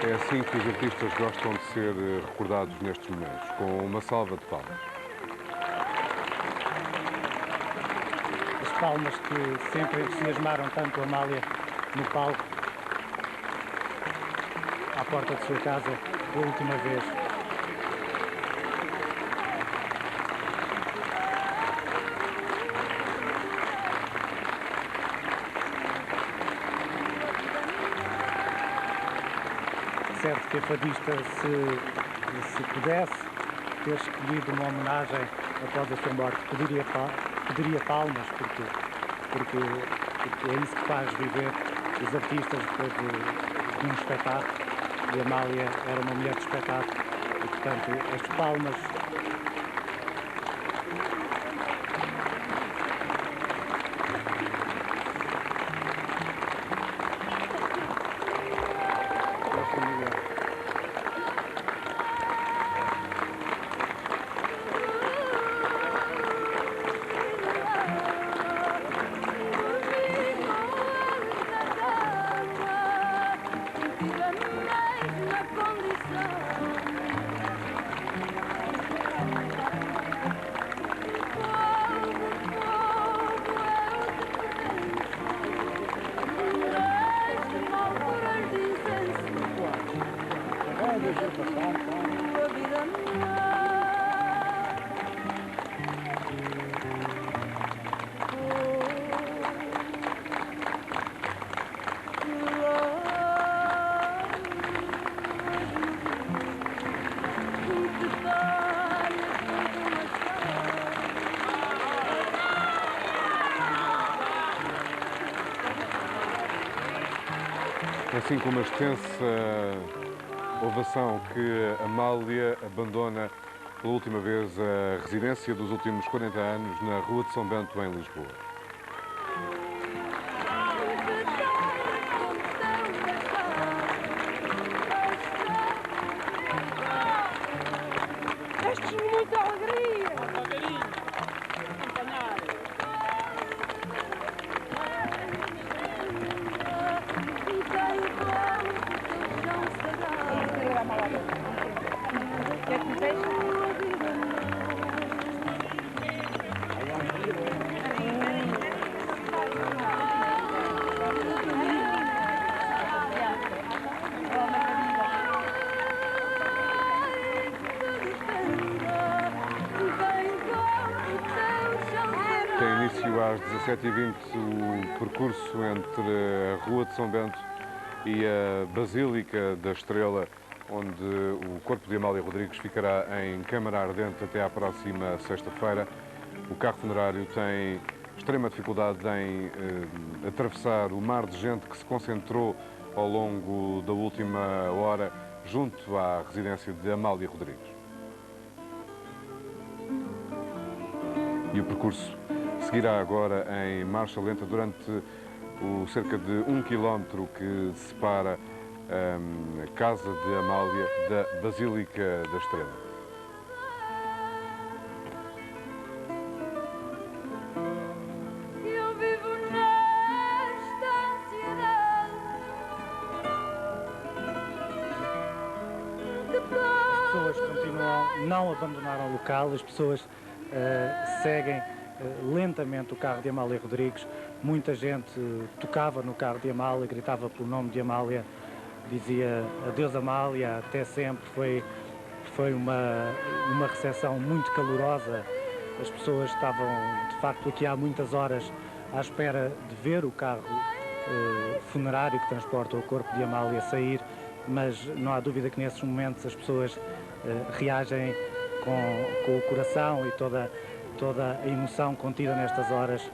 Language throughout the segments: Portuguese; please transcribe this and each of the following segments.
É assim que os artistas gostam de ser recordados nestes momentos, com uma salva de palmas. As palmas que sempre entusiasmaram tanto a Amália no palco, à porta de sua casa, pela última vez. Certo que a fadista, se pudesse ter escolhido uma homenagem após a sua morte, pediria palmas, porque é isso que faz viver os artistas depois de um espetáculo, e a Amália era uma mulher de espetáculo, e portanto as palmas. Assim como uma extensa ovação que Amália abandona pela última vez a residência dos últimos 40 anos na Rua de São Bento, em Lisboa. Deste-me muita alegria! Tem início às 17h20 o percurso entre a Rua de São Bento e a Basílica da Estrela, onde o corpo de Amália Rodrigues ficará em câmara ardente até à próxima sexta-feira. O carro funerário tem extrema dificuldade em atravessar o mar de gente que se concentrou ao longo da última hora junto à residência de Amália Rodrigues. E o percurso seguirá agora em marcha lenta durante o cerca de 1 quilómetro que separa a casa de Amália da Basílica da Estrela. Eu vivo nesta ansiedade. As pessoas continuam, não abandonaram o local, as pessoas seguem lentamente o carro de Amália Rodrigues. Muita gente tocava no carro de Amália, gritava pelo nome de Amália, dizia adeus Amália, até sempre. Foi uma recepção muito calorosa. As pessoas estavam de facto aqui há muitas horas à espera de ver o carro funerário que transporta o corpo de Amália sair, mas não há dúvida que nesses momentos as pessoas reagem com o coração, e toda a emoção contida nestas horas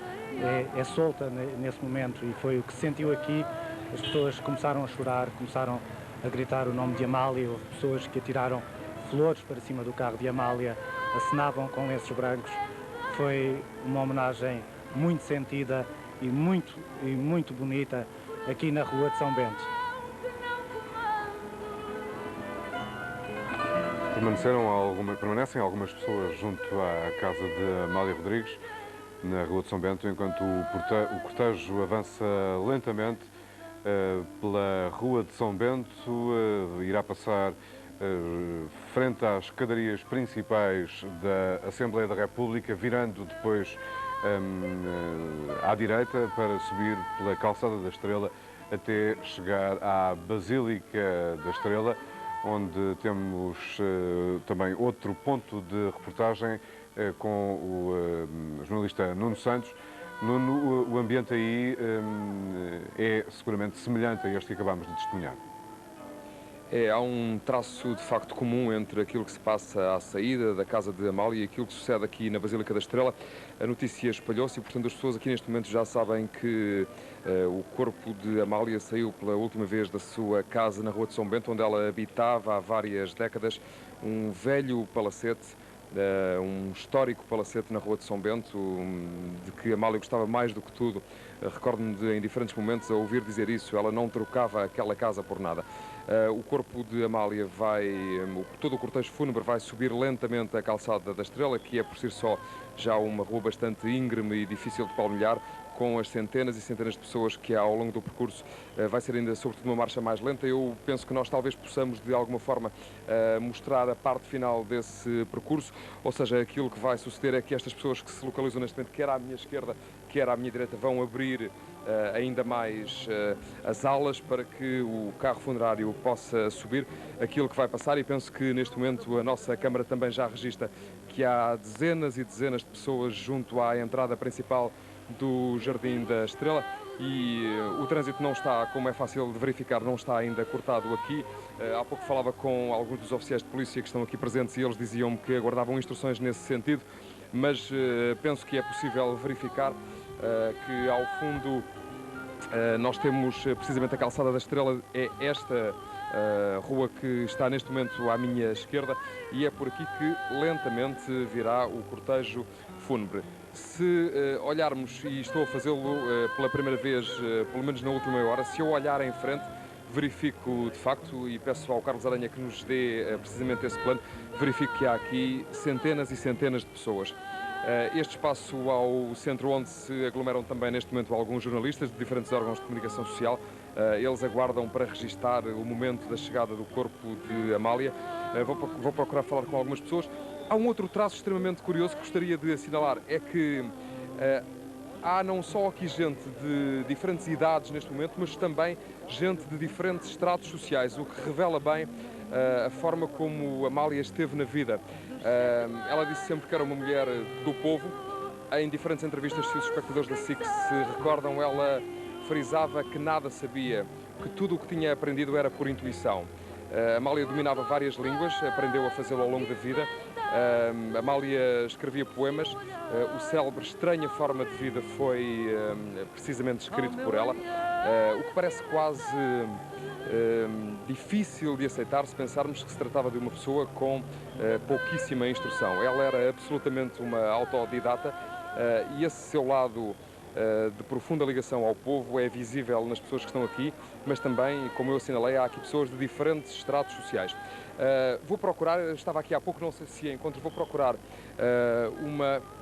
é solta nesse momento, e foi o que se sentiu aqui. As pessoas começaram a chorar, começaram a gritar o nome de Amália, houve pessoas que atiraram flores para cima do carro de Amália, acenavam com lenços brancos. Foi uma homenagem muito sentida e muito bonita aqui na Rua de São Bento. Permanecem algumas pessoas junto à casa de Amália Rodrigues, na Rua de São Bento, enquanto o cortejo avança lentamente pela Rua de São Bento, irá passar frente às escadarias principais da Assembleia da República, virando depois à direita para subir pela Calçada da Estrela até chegar à Basílica da Estrela, onde temos também outro ponto de reportagem com o jornalista Nuno Santos. Nuno, o ambiente aí é seguramente semelhante a este que acabámos de testemunhar. Há um traço de facto comum entre aquilo que se passa à saída da casa de Amália e aquilo que sucede aqui na Basílica da Estrela. A notícia espalhou-se e, portanto, as pessoas aqui neste momento já sabem que o corpo de Amália saiu pela última vez da sua casa na Rua de São Bento, onde ela habitava há várias décadas, um velho palacete, um histórico palacete na Rua de São Bento, de que Amália gostava mais do que tudo. Recordo-me de, em diferentes momentos, a ouvir dizer isso. Ela não trocava aquela casa por nada. O corpo de Amália todo o cortejo fúnebre vai subir lentamente a Calçada da Estrela, que é por si só já uma rua bastante íngreme e difícil de palmilhar, com as centenas e centenas de pessoas que há ao longo do percurso. Vai ser ainda, sobretudo, uma marcha mais lenta. Eu penso que nós talvez possamos, de alguma forma, mostrar a parte final desse percurso, ou seja, aquilo que vai suceder é que estas pessoas que se localizam neste momento, quer à minha esquerda, quer à minha direita, vão abrir ainda mais as alas para que o carro funerário possa subir. Aquilo que vai passar, e penso que neste momento a nossa Câmara também já registra que há dezenas e dezenas de pessoas junto à entrada principal do Jardim da Estrela, e o trânsito não está, como é fácil de verificar, não está ainda cortado aqui. Há pouco falava com alguns dos oficiais de polícia que estão aqui presentes e eles diziam-me que aguardavam instruções nesse sentido, mas penso que é possível verificar que ao fundo nós temos precisamente a Calçada da Estrela. É esta rua que está neste momento à minha esquerda, e é por aqui que lentamente virá o cortejo fúnebre. Se olharmos, e estou a fazê-lo pela primeira vez, pelo menos na última hora, se eu olhar em frente, verifico de facto, e peço ao Carlos Aranha que nos dê precisamente esse plano, verifico que há aqui centenas e centenas de pessoas. Este espaço ao centro, onde se aglomeram também neste momento alguns jornalistas de diferentes órgãos de comunicação social. Eles aguardam para registar o momento da chegada do corpo de Amália. Vou procurar falar com algumas pessoas. Há um outro traço extremamente curioso que gostaria de assinalar, é que há não só aqui gente de diferentes idades neste momento, mas também gente de diferentes estratos sociais, o que revela bem a forma como Amália esteve na vida. Ela disse sempre que era uma mulher do povo. Em diferentes entrevistas, se os espectadores da SIC se recordam, ela frisava que nada sabia, que tudo o que tinha aprendido era por intuição. Amália dominava várias línguas, aprendeu a fazê-lo ao longo da vida. Amália escrevia poemas. O célebre Estranha Forma de Vida foi precisamente escrito por ela, o que parece quase difícil de aceitar se pensarmos que se tratava de uma pessoa com pouquíssima instrução. Ela era absolutamente uma autodidata, e esse seu lado de profunda ligação ao povo é visível nas pessoas que estão aqui, mas também, como eu assinalei, há aqui pessoas de diferentes estratos sociais. Vou procurar, estava aqui há pouco, não sei se a encontro, vou procurar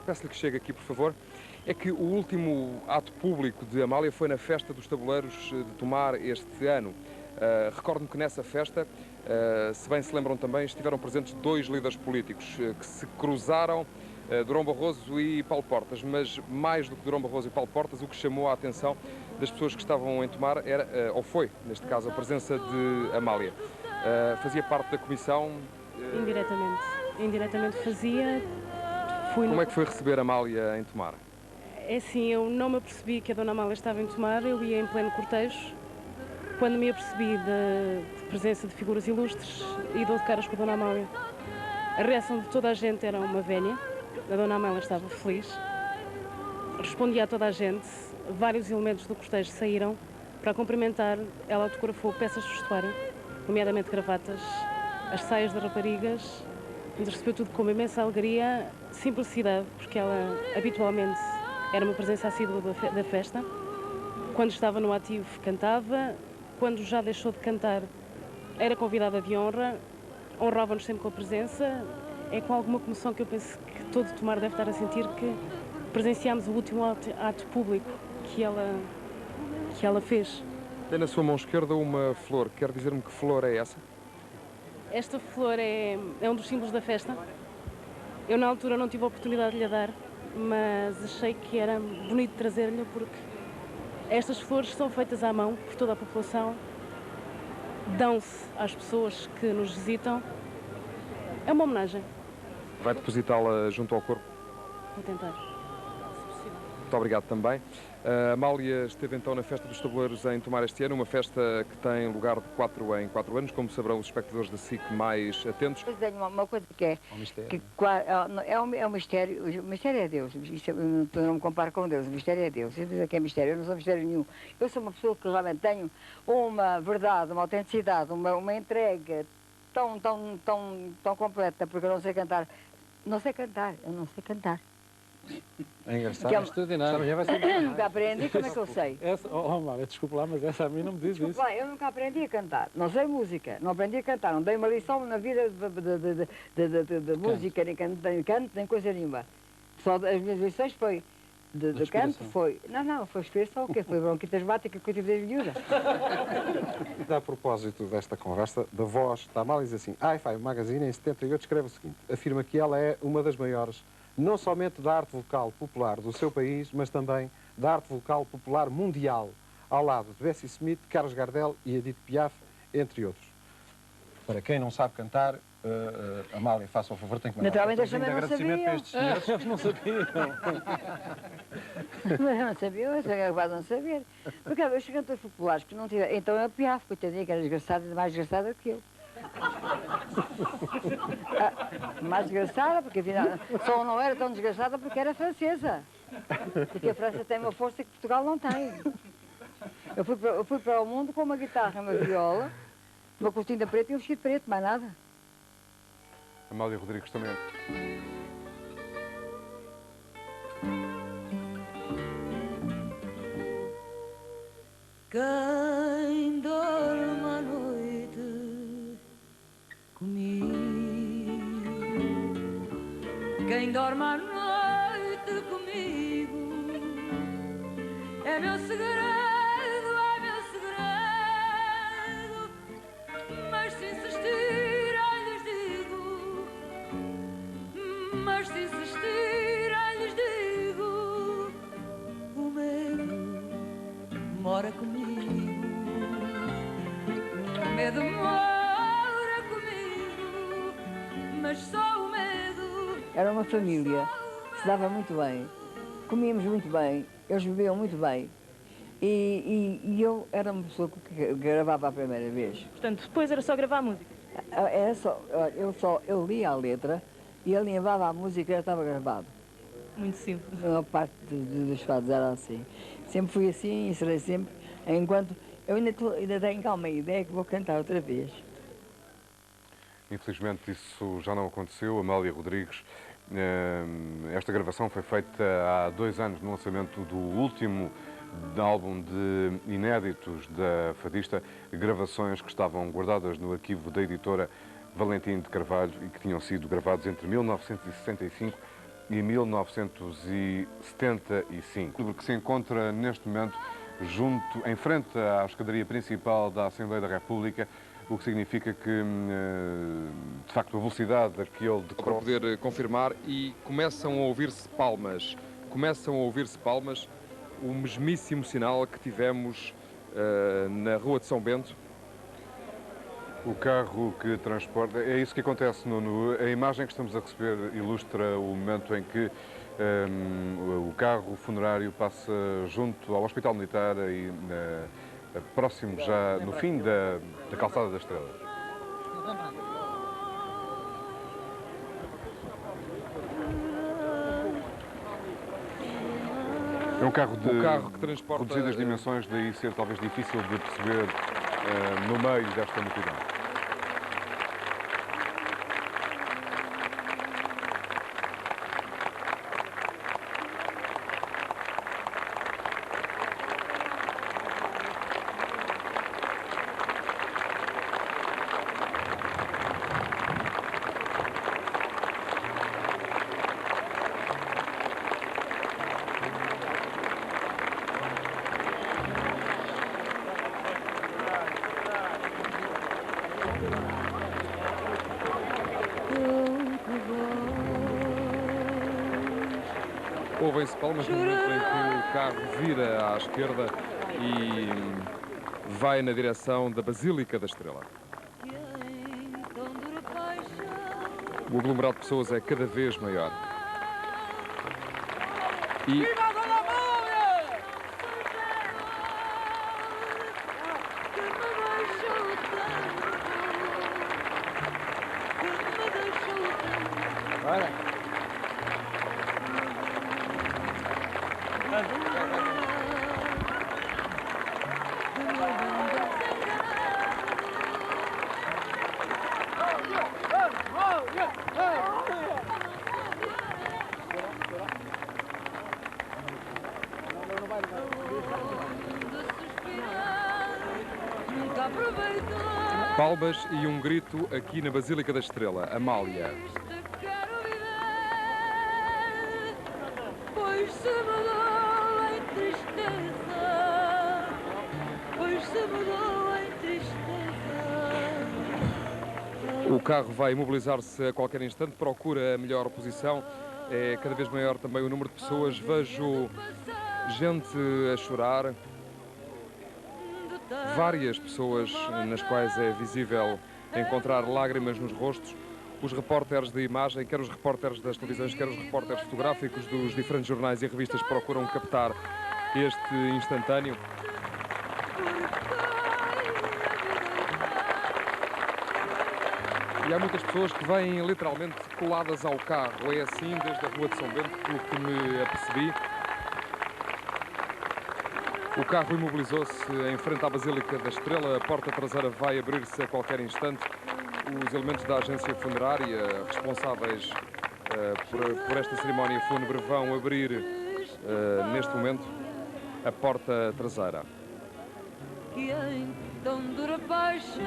peço-lhe que chegue aqui, por favor. É que o último ato público de Amália foi na Festa dos Tabuleiros de Tomar este ano. Recordo-me que nessa festa, se bem se lembram também, estiveram presentes dois líderes políticos que se cruzaram, Durão Barroso e Paulo Portas, mas mais do que Durão Barroso e Paulo Portas, o que chamou a atenção das pessoas que estavam em Tomar era, ou foi, neste caso, a presença de Amália. Fazia parte da comissão? Indiretamente. Indiretamente fazia. Como é que foi receber Amália em Tomar? É assim, eu não me apercebi que a Dona Amália estava em Tomar, eu ia em pleno cortejo. Quando me apercebi de presença de figuras ilustres e dou de caras com a Dona Amália, a reação de toda a gente era uma vénia. A Dona Amália estava feliz, respondia a toda a gente. Vários elementos do cortejo saíram para a cumprimentar. Ela autografou peças de vestuário, nomeadamente gravatas, as saias de raparigas, mas recebeu tudo com uma imensa alegria, simplicidade, porque ela habitualmente era uma presença assídua da festa. Quando estava no ativo cantava, quando já deixou de cantar era convidada de honra, honrava-nos sempre com a presença. É com alguma comoção que eu penso que todo Tomar deve estar a sentir que presenciámos o último ato público que ela fez. Tem na sua mão esquerda uma flor. Quer dizer-me que flor é essa? Esta flor é um dos símbolos da festa. Eu na altura não tive a oportunidade de lhe dar, mas achei que era bonito trazer-lhe porque estas flores são feitas à mão por toda a população, dão-se às pessoas que nos visitam. É uma homenagem. Vai depositá-la junto ao corpo? Vou tentar, se possível. Muito obrigado também. A Amália esteve então na Festa dos Tabuleiros em Tomar este ano, uma festa que tem lugar de 4 em 4 anos, como saberão os espectadores da SIC mais atentos. Eu tenho uma coisa que é, é um mistério, o mistério é Deus, isso eu não me comparo com Deus, o mistério é Deus, se dizer que é mistério, eu não sou mistério nenhum. Eu sou uma pessoa que realmente tenho uma verdade, uma autenticidade, uma entrega tão completa, porque eu não sei cantar. Não sei cantar, eu não sei cantar. É engraçado, Que é é uma- extraordinário. Amanhã vai ser Eu nunca aprendi, como é que eu sei? Mário, desculpe lá, mas essa a mim não me diz isso. Desculpa, eu nunca aprendi a cantar, não sei música, não aprendi a cantar, não dei uma lição na vida de música, nem canto, nem coisa nenhuma. Só as minhas lições foi de canto, Inspiração. foi... Não, foi inspiração, o quê? Foi bronquite asmática que eu tive desde miúda. A propósito desta conversa, da voz da Amália diz assim: a Hi-Fi Magazine, em 78, escreve o seguinte: afirma que ela é uma das maiores, não somente da arte vocal popular do seu país, mas também da arte vocal popular mundial, ao lado de Bessie Smith, Carlos Gardel e Edith Piaf, entre outros. Para quem não sabe cantar, Amália, faça o favor, tem que mandar Naturalmente, um eles também não agradecimento sabiam. para estes senhores. Eles não sabiam. Mas eu não sabia, eu sou capaz de não saber. Porque os cantores populares que não tiveram... Então é a Piaf, coitadinha, que era desgraçada, mais desgraçada que eu. Mais desgraçada, porque afinal, só não era tão desgraçada porque era francesa. Porque a França tem uma força que Portugal não tem. Eu fui para o mundo com uma guitarra, uma viola, uma cortina preta e um vestido preto, mais nada. Amália Rodrigues também. Quem dorme à noite comigo, quem dorme à noite comigo, é meu segredo, mas se insistir, ai lhes digo, mas se insistir, ai lhes digo, o medo mora comigo. O medo mora comigo, mas só o medo. Era uma família que se dava muito bem, comíamos muito bem, eles bebiam muito bem. E eu era uma pessoa que gravava a primeira vez. Portanto, depois era só gravar a música. Era só, eu lia a letra e ele levava a música e já estava gravado. Muito simples. A maior parte dos fados era assim. Sempre fui assim e serei sempre, enquanto eu ainda tenho calma a ideia que vou cantar outra vez. Infelizmente isso já não aconteceu. Amália Rodrigues, esta gravação foi feita há 2 anos no lançamento do último álbum de inéditos da fadista, gravações que estavam guardadas no arquivo da editora Valentim de Carvalho e que tinham sido gravados entre 1965 e 1975, que se encontra neste momento em frente à escadaria principal da Assembleia da República, o que significa que, de facto, a velocidade daquele Para decoro... poder confirmar, e começam a ouvir-se palmas. Começam a ouvir-se palmas, o mesmíssimo sinal que tivemos na Rua de São Bento. O carro que transporta... É isso que acontece, Nuno. A imagem que estamos a receber ilustra o momento em que o carro funerário passa junto ao Hospital Militar e próximo já no fim da Calçada da Estrela. É um carro de O carro que transporta... reduzidas dimensões, daí ser talvez difícil de perceber no meio desta multidão. Ouvem-se palmas no momento em que o carro vira à esquerda e vai na direção da Basílica da Estrela. O aglomerado de pessoas é cada vez maior. E palmas e um grito aqui na Basílica da Estrela. Amália. Pois se mudou em tristeza, pois se mudou em tristeza. O carro vai mobilizar-se a qualquer instante, procura a melhor posição. É cada vez maior também o número de pessoas. Vejo gente a chorar. Várias pessoas nas quais é visível encontrar lágrimas nos rostos. Os repórteres de imagem, quer os repórteres das televisões, quer os repórteres fotográficos dos diferentes jornais e revistas procuram captar este instantâneo. E há muitas pessoas que vêm literalmente coladas ao carro. É assim desde a Rua de São Bento, pelo que me apercebi. O carro imobilizou-se em frente à Basílica da Estrela. A porta traseira vai abrir-se a qualquer instante. Os elementos da agência funerária responsáveis por esta cerimónia fúnebre vão abrir neste momento a porta traseira. Que em tão dura paixão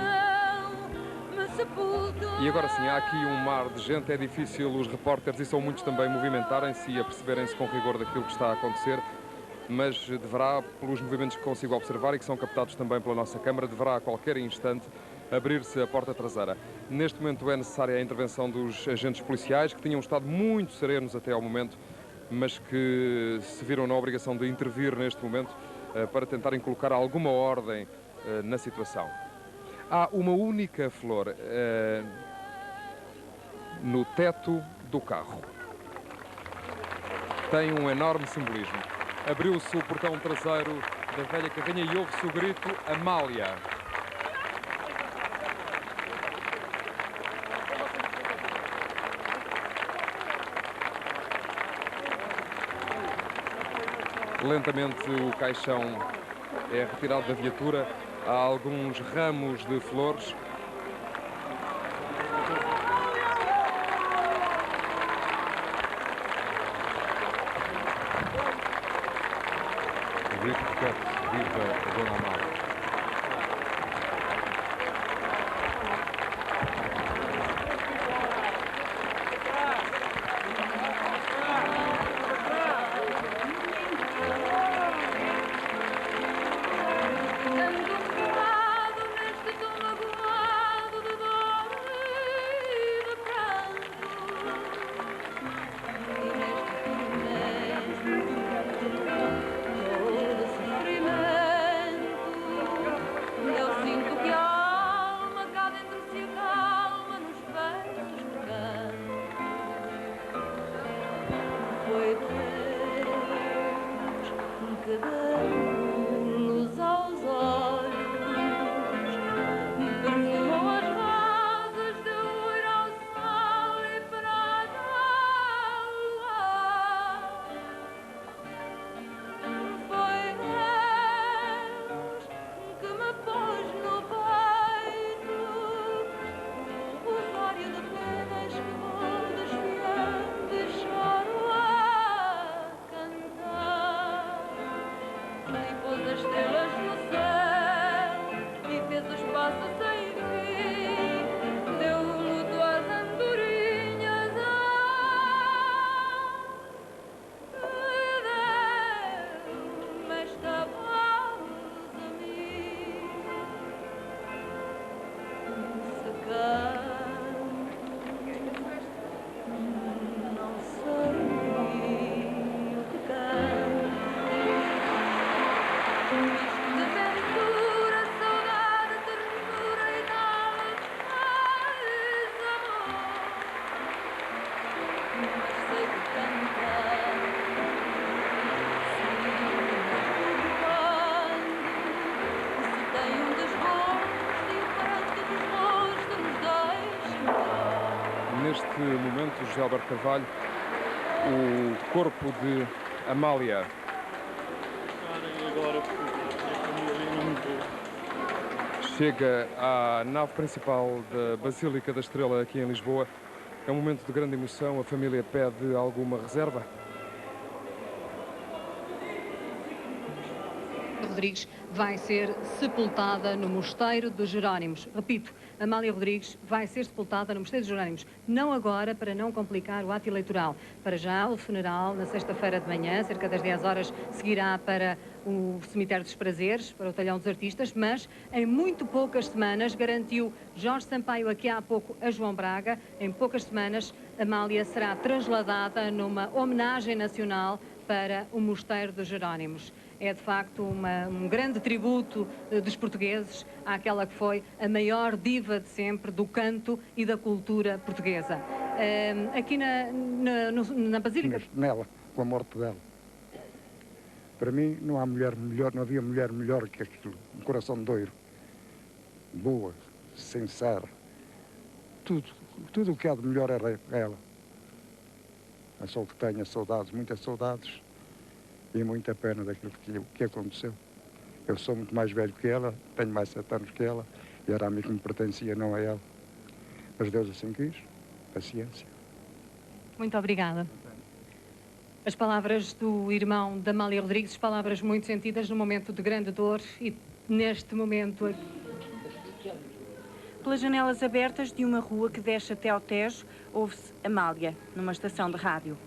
me sepultou. E agora sim, há aqui um mar de gente. É difícil os repórteres, e são muitos também, movimentarem-se e aperceberem-se com rigor daquilo que está a acontecer. Mas deverá, pelos movimentos que consigo observar e que são captados também pela nossa câmara, deverá a qualquer instante abrir-se a porta traseira. Neste momento é necessária a intervenção dos agentes policiais, que tinham estado muito serenos até ao momento, mas que se viram na obrigação de intervir neste momento para tentarem colocar alguma ordem na situação. Há uma única flor no teto do carro. Tem um enorme simbolismo. Abriu-se o portão traseiro da velha carrinha e ouve-se o grito Amália. Lentamente o caixão é retirado da viatura. Há alguns ramos de flores. O grito repete, viva a Dona Amália. Que me pôs no bar. neste momento, José Alberto Carvalho, o corpo de Amália. Chega à nave principal da Basílica da Estrela aqui em Lisboa. É um momento de grande emoção. A família pede alguma reserva? Rodrigues vai ser sepultada no Mosteiro dos Jerónimos. Repito, Amália Rodrigues vai ser sepultada no Mosteiro dos Jerónimos. Não agora, para não complicar o ato eleitoral. Para já, o funeral, na sexta-feira de manhã, cerca das 10 horas, seguirá para o Cemitério dos Prazeres, para o Talhão dos Artistas, mas em muito poucas semanas, garantiu Jorge Sampaio aqui há pouco a João Braga, em poucas semanas, Amália será trasladada numa homenagem nacional para o Mosteiro dos Jerónimos. É, de facto, um grande tributo dos portugueses àquela que foi a maior diva de sempre do canto e da cultura portuguesa. Aqui na Basílica... Nela, com a morte dela. Para mim, não há mulher melhor, não havia mulher melhor que aquilo. Um coração de ouro. Boa, sincera. Tudo o que há de melhor era ela. É só que tenho saudades, muitas saudades. E muita pena daquilo que aconteceu. Eu sou muito mais velho que ela, tenho mais 7 anos que ela, e era a mim que me pertencia, não a ela. Mas Deus assim quis, paciência. Muito obrigada. As palavras do irmão da Amália Rodrigues, palavras muito sentidas num momento de grande dor e neste momento... Pelas janelas abertas de uma rua que desce até ao Tejo, ouve-se Amália, numa estação de rádio.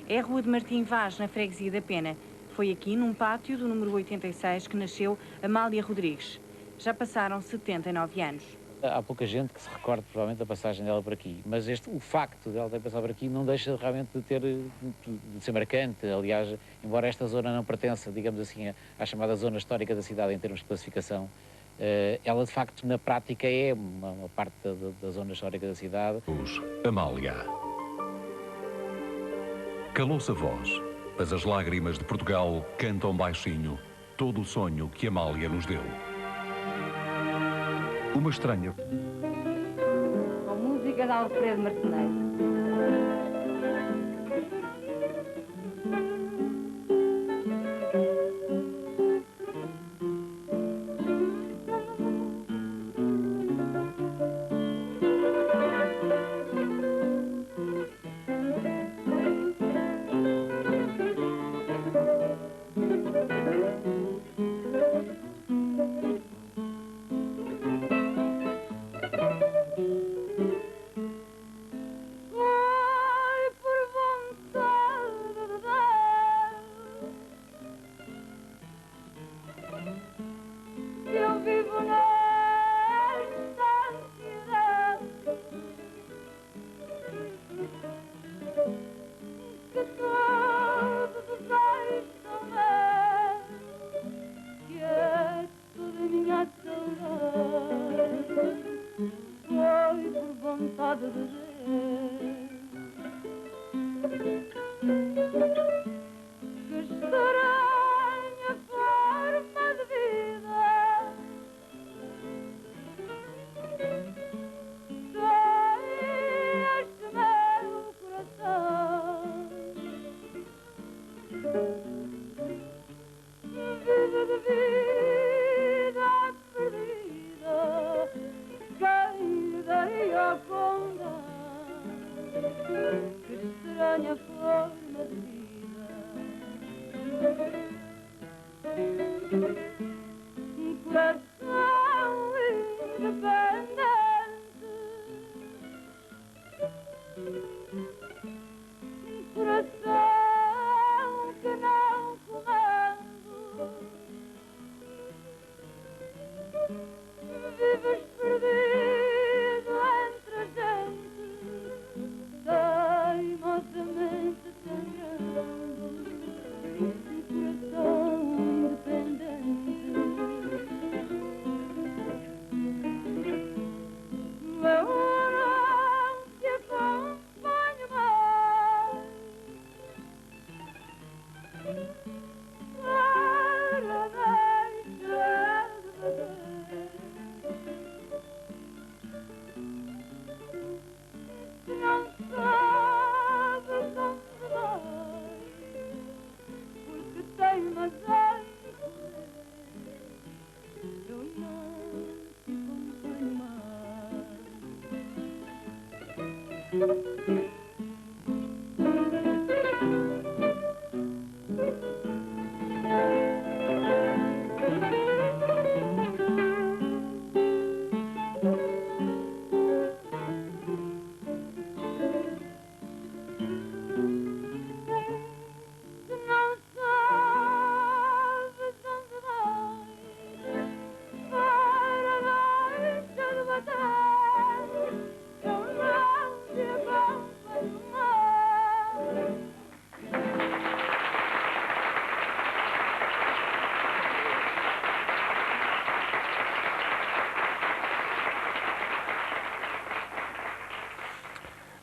É a rua de Martim Vaz, na freguesia da Pena. Foi aqui, num pátio do número 86, que nasceu Amália Rodrigues. Já passaram 79 anos. Há pouca gente que se recorde, provavelmente, da passagem dela por aqui. Mas o facto dela ter passado por aqui não deixa realmente de ser marcante. Aliás, embora esta zona não pertença, digamos assim, à chamada zona histórica da cidade em termos de classificação, ela, de facto, na prática é uma parte da zona histórica da cidade. Amália. Calou-se a voz, mas as lágrimas de Portugal cantam baixinho todo o sonho que Amália nos deu. Uma estranha. Com música de Alfredo Martineiro.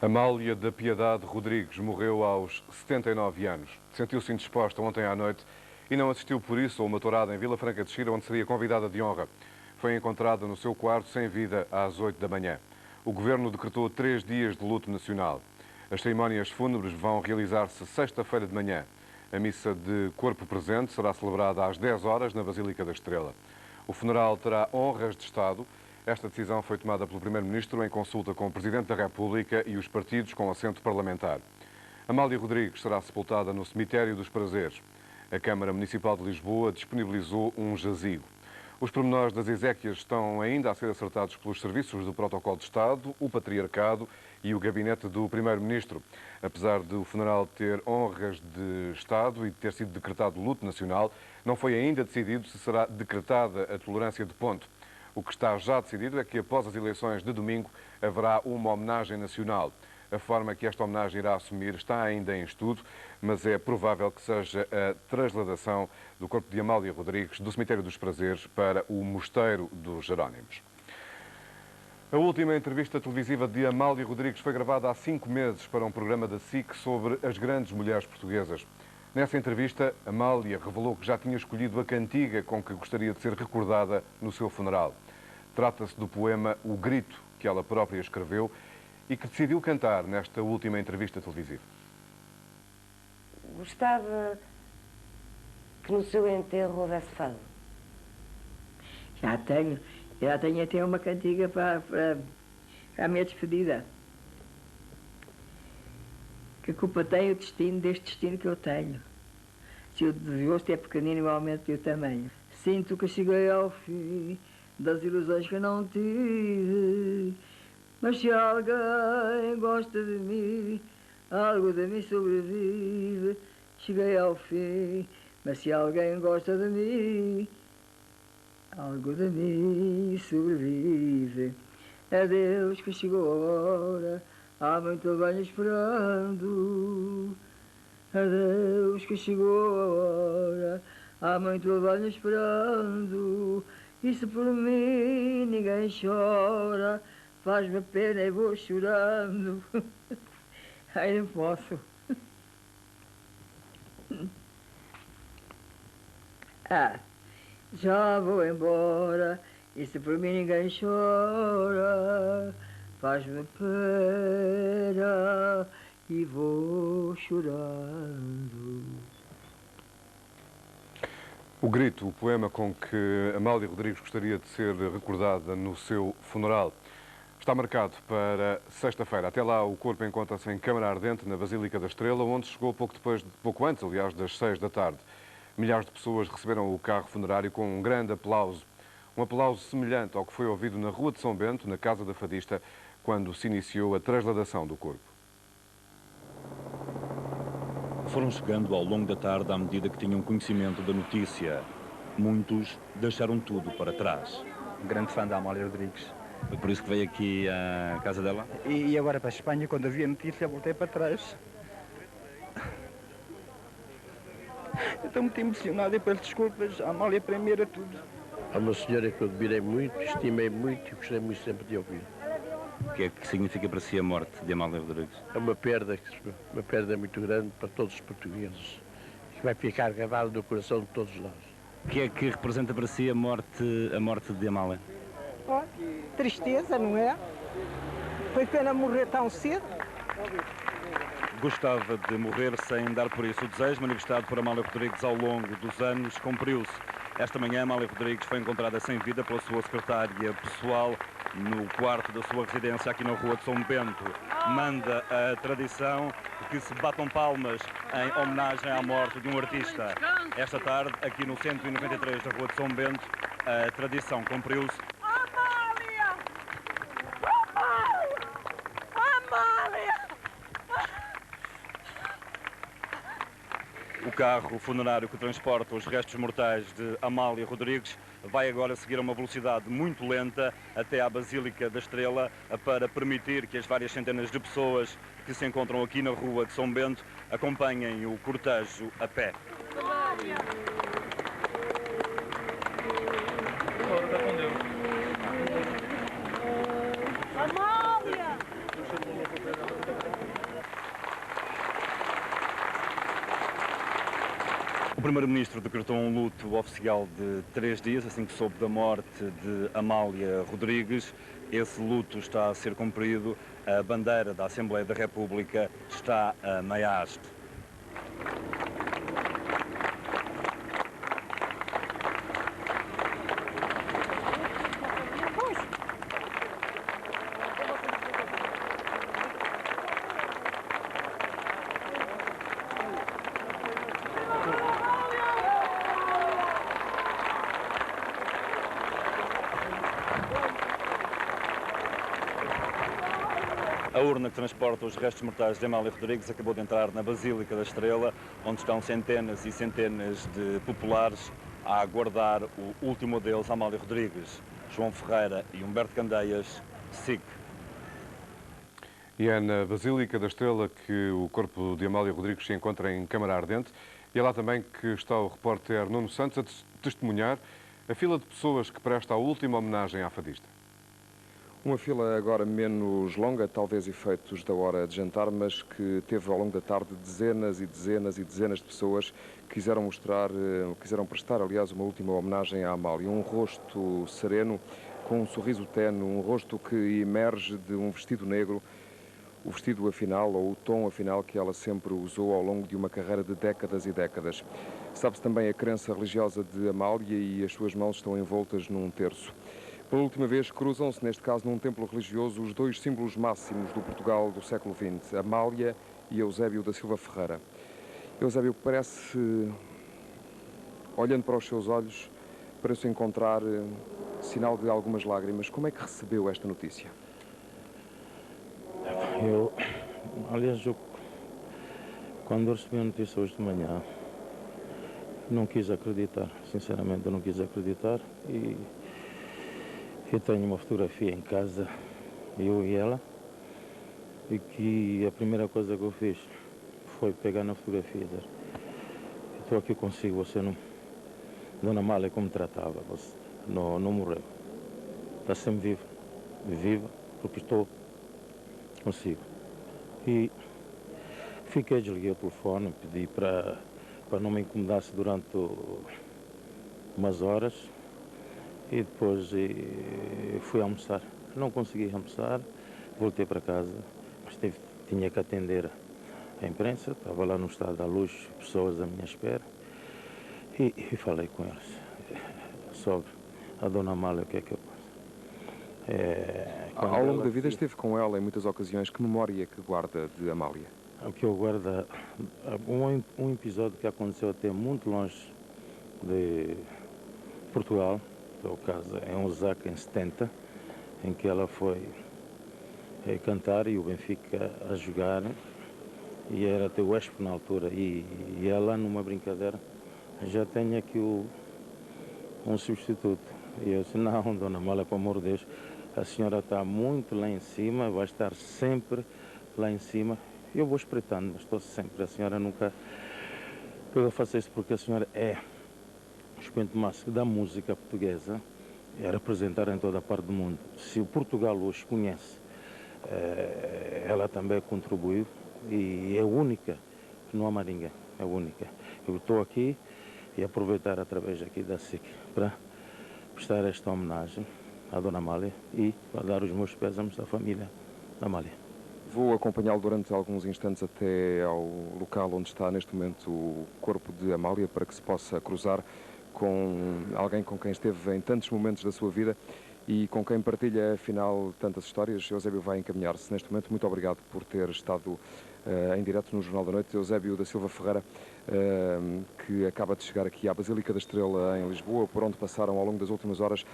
Amália da Piedade Rodrigues morreu aos 79 anos. Sentiu-se indisposta ontem à noite e não assistiu por isso a uma tourada em Vila Franca de Xira, onde seria convidada de honra. Foi encontrada no seu quarto sem vida às 8 da manhã. O Governo decretou 3 dias de luto nacional. As cerimónias fúnebres vão realizar-se sexta-feira de manhã. A missa de corpo presente será celebrada às 10 horas na Basílica da Estrela. O funeral terá honras de Estado. Esta decisão foi tomada pelo Primeiro-Ministro em consulta com o Presidente da República e os partidos com assento parlamentar. Amália Rodrigues será sepultada no Cemitério dos Prazeres. A Câmara Municipal de Lisboa disponibilizou um jazigo. Os pormenores das exéquias estão ainda a ser acertados pelos serviços do Protocolo de Estado, o Patriarcado e o Gabinete do Primeiro-Ministro. Apesar de o funeral ter honras de Estado e de ter sido decretado luto nacional, não foi ainda decidido se será decretada a tolerância de ponto. O que está já decidido é que após as eleições de domingo haverá uma homenagem nacional. A forma que esta homenagem irá assumir está ainda em estudo, mas é provável que seja a trasladação do corpo de Amália Rodrigues do Cemitério dos Prazeres para o Mosteiro dos Jerónimos. A última entrevista televisiva de Amália Rodrigues foi gravada há 5 meses para um programa da SIC sobre as grandes mulheres portuguesas. Nessa entrevista, Amália revelou que já tinha escolhido a cantiga com que gostaria de ser recordada no seu funeral. Trata-se do poema O Grito, que ela própria escreveu e que decidiu cantar nesta última entrevista televisiva. Gostava que no seu enterro houvesse fado. Já tenho até uma cantiga para a minha despedida. Que culpa tem o destino deste destino que eu tenho? Se o desgosto é pequenino, igualmente o tamanho. Sinto que cheguei ao fim das ilusões que não tive. Mas se alguém gosta de mim, algo de mim sobrevive. Cheguei ao fim, mas se alguém gosta de mim, algo de mim sobrevive. Adeus que chegou a hora, há muito venho esperando. Adeus que chegou a hora, há muito venho esperando. E se por mim ninguém chora, faz-me pena e vou chorando. Ai, não posso. Já vou embora, e se por mim ninguém chora, faz-me pena e vou chorando. O Grito, o poema com que Amália Rodrigues gostaria de ser recordada no seu funeral, está marcado para sexta-feira. Até lá, o corpo encontra-se em Câmara Ardente, na Basílica da Estrela, onde chegou pouco antes, aliás, das 6 da tarde. Milhares de pessoas receberam o carro funerário com um grande aplauso. Um aplauso semelhante ao que foi ouvido na Rua de São Bento, na Casa da Fadista, quando se iniciou a trasladação do corpo. Foram chegando ao longo da tarde à medida que tinham conhecimento da notícia. Muitos deixaram tudo para trás. Um grande fã da Amália Rodrigues. Foi por isso que veio aqui à casa dela? E agora para a Espanha, quando eu vi a notícia, voltei para trás. Eu estou muito emocionado e peço desculpas. A Amália primeiro a tudo. É uma senhora que eu admirei muito, estimei muito e gostei muito sempre de ouvir. O que é que significa para si a morte de Amália Rodrigues? É uma perda muito grande para todos os portugueses, que vai ficar gravado no coração de todos nós. O que é que representa para si a morte de Amália? Oh, tristeza, não é? Foi pena morrer tão cedo. Gostava de morrer sem dar por isso. O desejo manifestado por Amália Rodrigues ao longo dos anos cumpriu-se. Esta manhã, Amália Rodrigues foi encontrada sem vida pela sua secretária pessoal no quarto da sua residência aqui na Rua de São Bento. Manda a tradição que se batam palmas em homenagem à morte de um artista. Esta tarde, aqui no 193 da Rua de São Bento, a tradição cumpriu-se. Amália! Amália! Amália! O carro funerário que transporta os restos mortais de Amália Rodrigues vai agora seguir a uma velocidade muito lenta até à Basílica da Estrela para permitir que as várias centenas de pessoas que se encontram aqui na Rua de São Bento acompanhem o cortejo a pé. Amália! O Primeiro-Ministro decretou um luto oficial de 3 dias, assim que soube da morte de Amália Rodrigues. Esse luto está a ser cumprido. A bandeira da Assembleia da República está a meia haste. A urna que transporta os restos mortais de Amália Rodrigues acabou de entrar na Basílica da Estrela, onde estão centenas e centenas de populares a aguardar o último deles, Amália Rodrigues. João Ferreira e Humberto Candeias, SIC. E é na Basílica da Estrela que o corpo de Amália Rodrigues se encontra em câmara ardente. E é lá também que está o repórter Nuno Santos a testemunhar a fila de pessoas que presta a última homenagem à fadista. Uma fila agora menos longa, talvez efeitos da hora de jantar, mas que teve ao longo da tarde dezenas e dezenas e dezenas de pessoas que quiseram prestar, aliás, uma última homenagem à Amália. Um rosto sereno, com um sorriso tenue, um rosto que emerge de um vestido negro, o vestido afinal, ou o tom afinal que ela sempre usou ao longo de uma carreira de décadas e décadas. Sabe-se também a crença religiosa de Amália e as suas mãos estão envoltas num terço. Pela última vez cruzam-se, neste caso num templo religioso, os dois símbolos máximos do Portugal do século XX, Amália e Eusébio da Silva Ferreira. Eusébio, parece, olhando para os seus olhos, parece encontrar sinal de algumas lágrimas. Como é que recebeu esta notícia? Quando eu recebi a notícia hoje de manhã, não quis acreditar, sinceramente eu não quis acreditar, e eu tenho uma fotografia em casa, eu e ela, e que a primeira coisa que eu fiz foi pegar na fotografia e dizer: estou aqui consigo, você não... Dona Amália como tratava, você não morreu, está sempre viva, porque estou consigo. E desliguei o telefone, pedi para não me incomodasse durante umas horas. E depois fui almoçar. Não consegui almoçar, voltei para casa, mas tinha que atender a imprensa, estava lá no Estado da Luz, pessoas à minha espera, e falei com eles sobre a Dona Amália, o que é que eu posso. Ao longo da vida esteve com ela em muitas ocasiões. Que memória que guarda de Amália? O que eu guardo, um episódio que aconteceu até muito longe de Portugal, o caso em Osaka, em 70, em que ela foi cantar e o Benfica a jogar, e era até o Expo na altura, e ela, numa brincadeira, já tem aqui um substituto. E eu disse: não, Dona Amália, pelo amor de Deus, a senhora está muito lá em cima, vai estar sempre lá em cima. Eu vou espreitando, mas estou sempre, a senhora nunca... Eu faço isso porque a senhora é o expoente máximo da música portuguesa, é representar em toda a parte do mundo. Se o Portugal hoje conhece, ela também contribuiu, e é única, não há mais ninguém, é única. Eu estou aqui e aproveitar através aqui da SIC para prestar esta homenagem à Dona Amália e para dar os meus pésames à família da Amália. Vou acompanhá-lo durante alguns instantes até ao local onde está neste momento o corpo de Amália, para que se possa cruzar com alguém com quem esteve em tantos momentos da sua vida e com quem partilha, afinal, tantas histórias. Eusébio vai encaminhar-se neste momento. Muito obrigado por ter estado em direto no Jornal da Noite. Eusébio da Silva Ferreira, que acaba de chegar aqui à Basílica da Estrela, em Lisboa, por onde passaram ao longo das últimas horas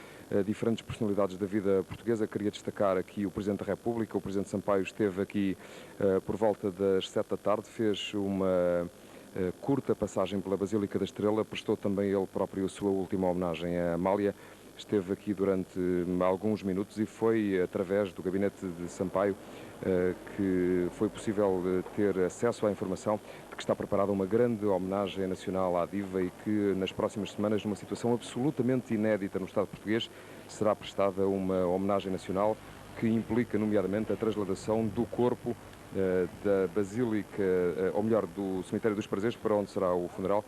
diferentes personalidades da vida portuguesa. Queria destacar aqui o Presidente da República. O Presidente Sampaio esteve aqui por volta das 7 da tarde, fez uma curta passagem pela Basílica da Estrela, prestou também ele próprio a sua última homenagem a Amália. Esteve aqui durante alguns minutos e foi através do gabinete de Sampaio que foi possível ter acesso à informação de que está preparada uma grande homenagem nacional à diva e que nas próximas semanas, numa situação absolutamente inédita no Estado português, será prestada uma homenagem nacional que implica, nomeadamente, a trasladação do corpo da Basílica, ou melhor, do Cemitério dos Prazeres, para onde será o funeral,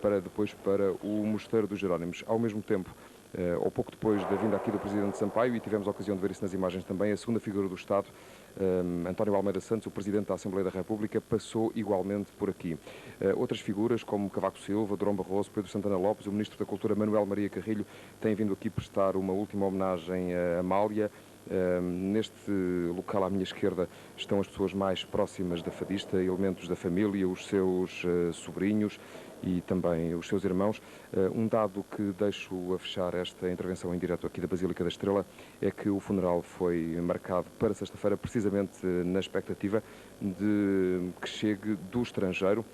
para depois para o Mosteiro dos Jerónimos. Ao mesmo tempo, ou pouco depois da vinda aqui do Presidente Sampaio, e tivemos a ocasião de ver isso nas imagens também, a segunda figura do Estado, António Almeida Santos, o Presidente da Assembleia da República, passou igualmente por aqui. Outras figuras, como Cavaco Silva, Durão Barroso, Pedro Santana Lopes, o Ministro da Cultura, Manuel Maria Carrilho, têm vindo aqui prestar uma última homenagem a Amália. Neste local à minha esquerda estão as pessoas mais próximas da fadista, elementos da família, os seus sobrinhos e também os seus irmãos. Um dado que deixo a fechar esta intervenção em direto aqui da Basílica da Estrela é que o funeral foi marcado para sexta-feira, precisamente na expectativa de que chegue do estrangeiro.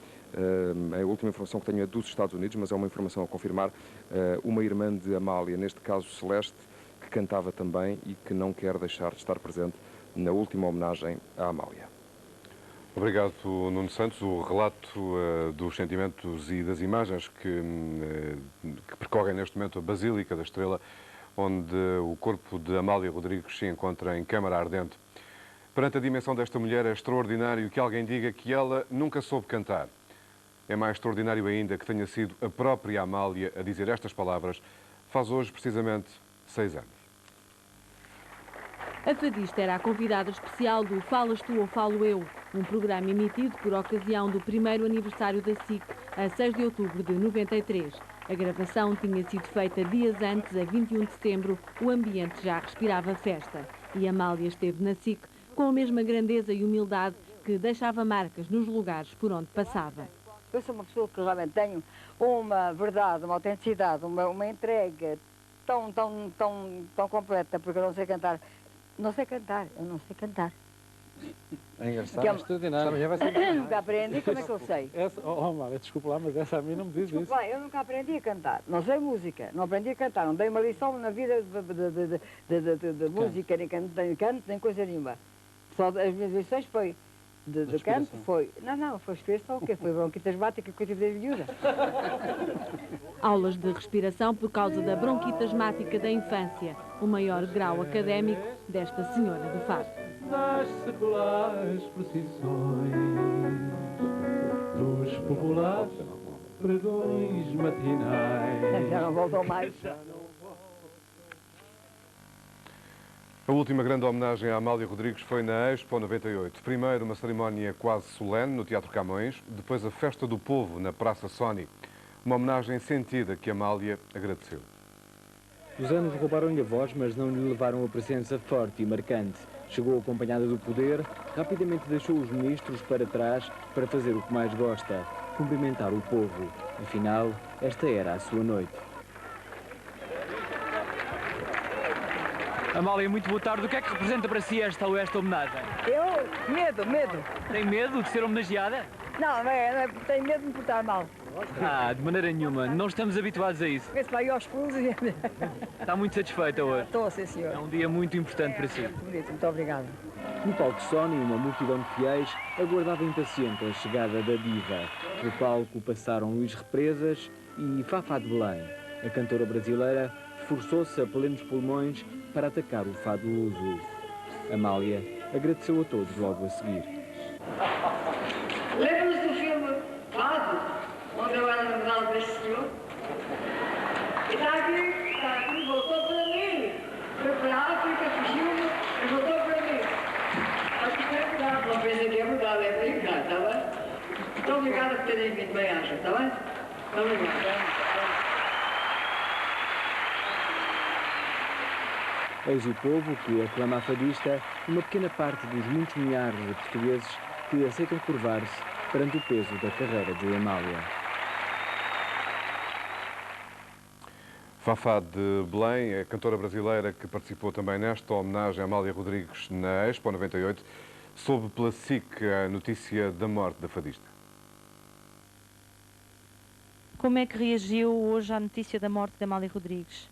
A última informação que tenho é dos Estados Unidos, mas é uma informação a confirmar. Uma irmã de Amália, neste caso Celeste, que cantava também e que não quer deixar de estar presente na última homenagem à Amália. Obrigado, Nuno Santos. O relato dos sentimentos e das imagens que percorrem neste momento a Basílica da Estrela, onde o corpo de Amália Rodrigues se encontra em câmara ardente. Perante a dimensão desta mulher, é extraordinário que alguém diga que ela nunca soube cantar. É mais extraordinário ainda que tenha sido a própria Amália a dizer estas palavras. Faz hoje, precisamente, 6 anos. A fadista era a convidada especial do Falas Tu ou Falo Eu, um programa emitido por ocasião do primeiro aniversário da SIC, a 6 de outubro de 93. A gravação tinha sido feita dias antes, a 21 de setembro, o ambiente já respirava festa. E Amália esteve na SIC com a mesma grandeza e humildade que deixava marcas nos lugares por onde passava. Eu sou uma pessoa que realmente tenho uma verdade, uma autenticidade, uma entrega tão completa, porque eu não sei cantar. Não sei cantar, eu não sei cantar. É engraçado, é extraordinário. Eu nunca aprendi, como é que eu sei? Mário, desculpa lá, mas essa a mim não me diz isso. Desculpa lá, eu nunca aprendi a cantar. Não sei música, não aprendi a cantar. Não dei uma lição na vida de música, nem canto, nem coisa nenhuma. Só as minhas lições foi de canto, foi... Não, foi expressão, o quê? Foi bronquite asmática que eu tive desde miúda. Aulas de respiração por causa da bronquite asmática da infância, o maior grau académico desta senhora do fado. Das seculares procissões, dos populares pregões matinais. Já não voltou mais. A última grande homenagem a Amália Rodrigues foi na Expo 98. Primeiro uma cerimónia quase solene no Teatro Camões, depois a Festa do Povo na Praça Sony. Uma homenagem sentida que Amália agradeceu. Os anos roubaram-lhe a voz, mas não lhe levaram a presença forte e marcante. Chegou acompanhada do poder, rapidamente deixou os ministros para trás para fazer o que mais gosta, cumprimentar o povo. Afinal, esta era a sua noite. Amália, muito boa tarde. O que é que representa para si esta homenagem? Eu? Medo. Tem medo de ser homenageada? Não, tenho medo de me portar mal. De maneira nenhuma. Não estamos habituados a isso. Esse vai aos pulos e... Está muito satisfeita hoje? Estou, sim, senhor. É um dia muito importante para si. Muito bonito, muito obrigada. No palco Sony, uma multidão de fiéis aguardava impaciente a chegada da diva. No palco passaram Luís Represas e Fafá de Belém. A cantora brasileira esforçou-se a plenos pulmões para atacar o fado luso. Amália agradeceu a todos logo a seguir. Lembra-se do filme Fado, onde eu era namorada deste senhor? E está aqui, voltou para mim. Foi para a África, fugiu-me e voltou para mim. Acho que é verdade, não pensa que é verdade, é brincar, está bem? Muito obrigada por terem vindo, bem acha, está bem? Muito obrigada. Eis o povo que aclama a fadista, uma pequena parte dos muitos milhares de portugueses que aceitam curvar-se perante o peso da carreira de Amália. Fafá de Belém, a cantora brasileira que participou também nesta homenagem a Amália Rodrigues na Expo 98, soube pela SIC a notícia da morte da fadista. Como é que reagiu hoje à notícia da morte de Amália Rodrigues?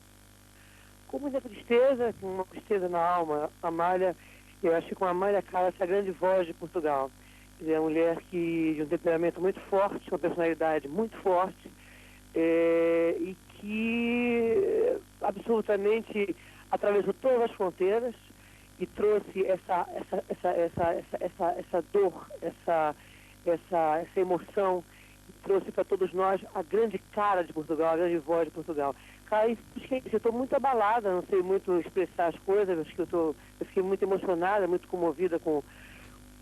Com muita tristeza, com uma tristeza na alma. Amália, eu acho que com a Amália cara essa grande voz de Portugal. É uma mulher que de um temperamento muito forte, uma personalidade muito forte, e que absolutamente atravessou todas as fronteiras e trouxe essa dor, essa emoção, trouxe para todos nós a grande cara de Portugal, a grande voz de Portugal. Cara, eu estou muito abalada, não sei muito expressar as coisas, acho que eu fiquei muito emocionada, muito comovida com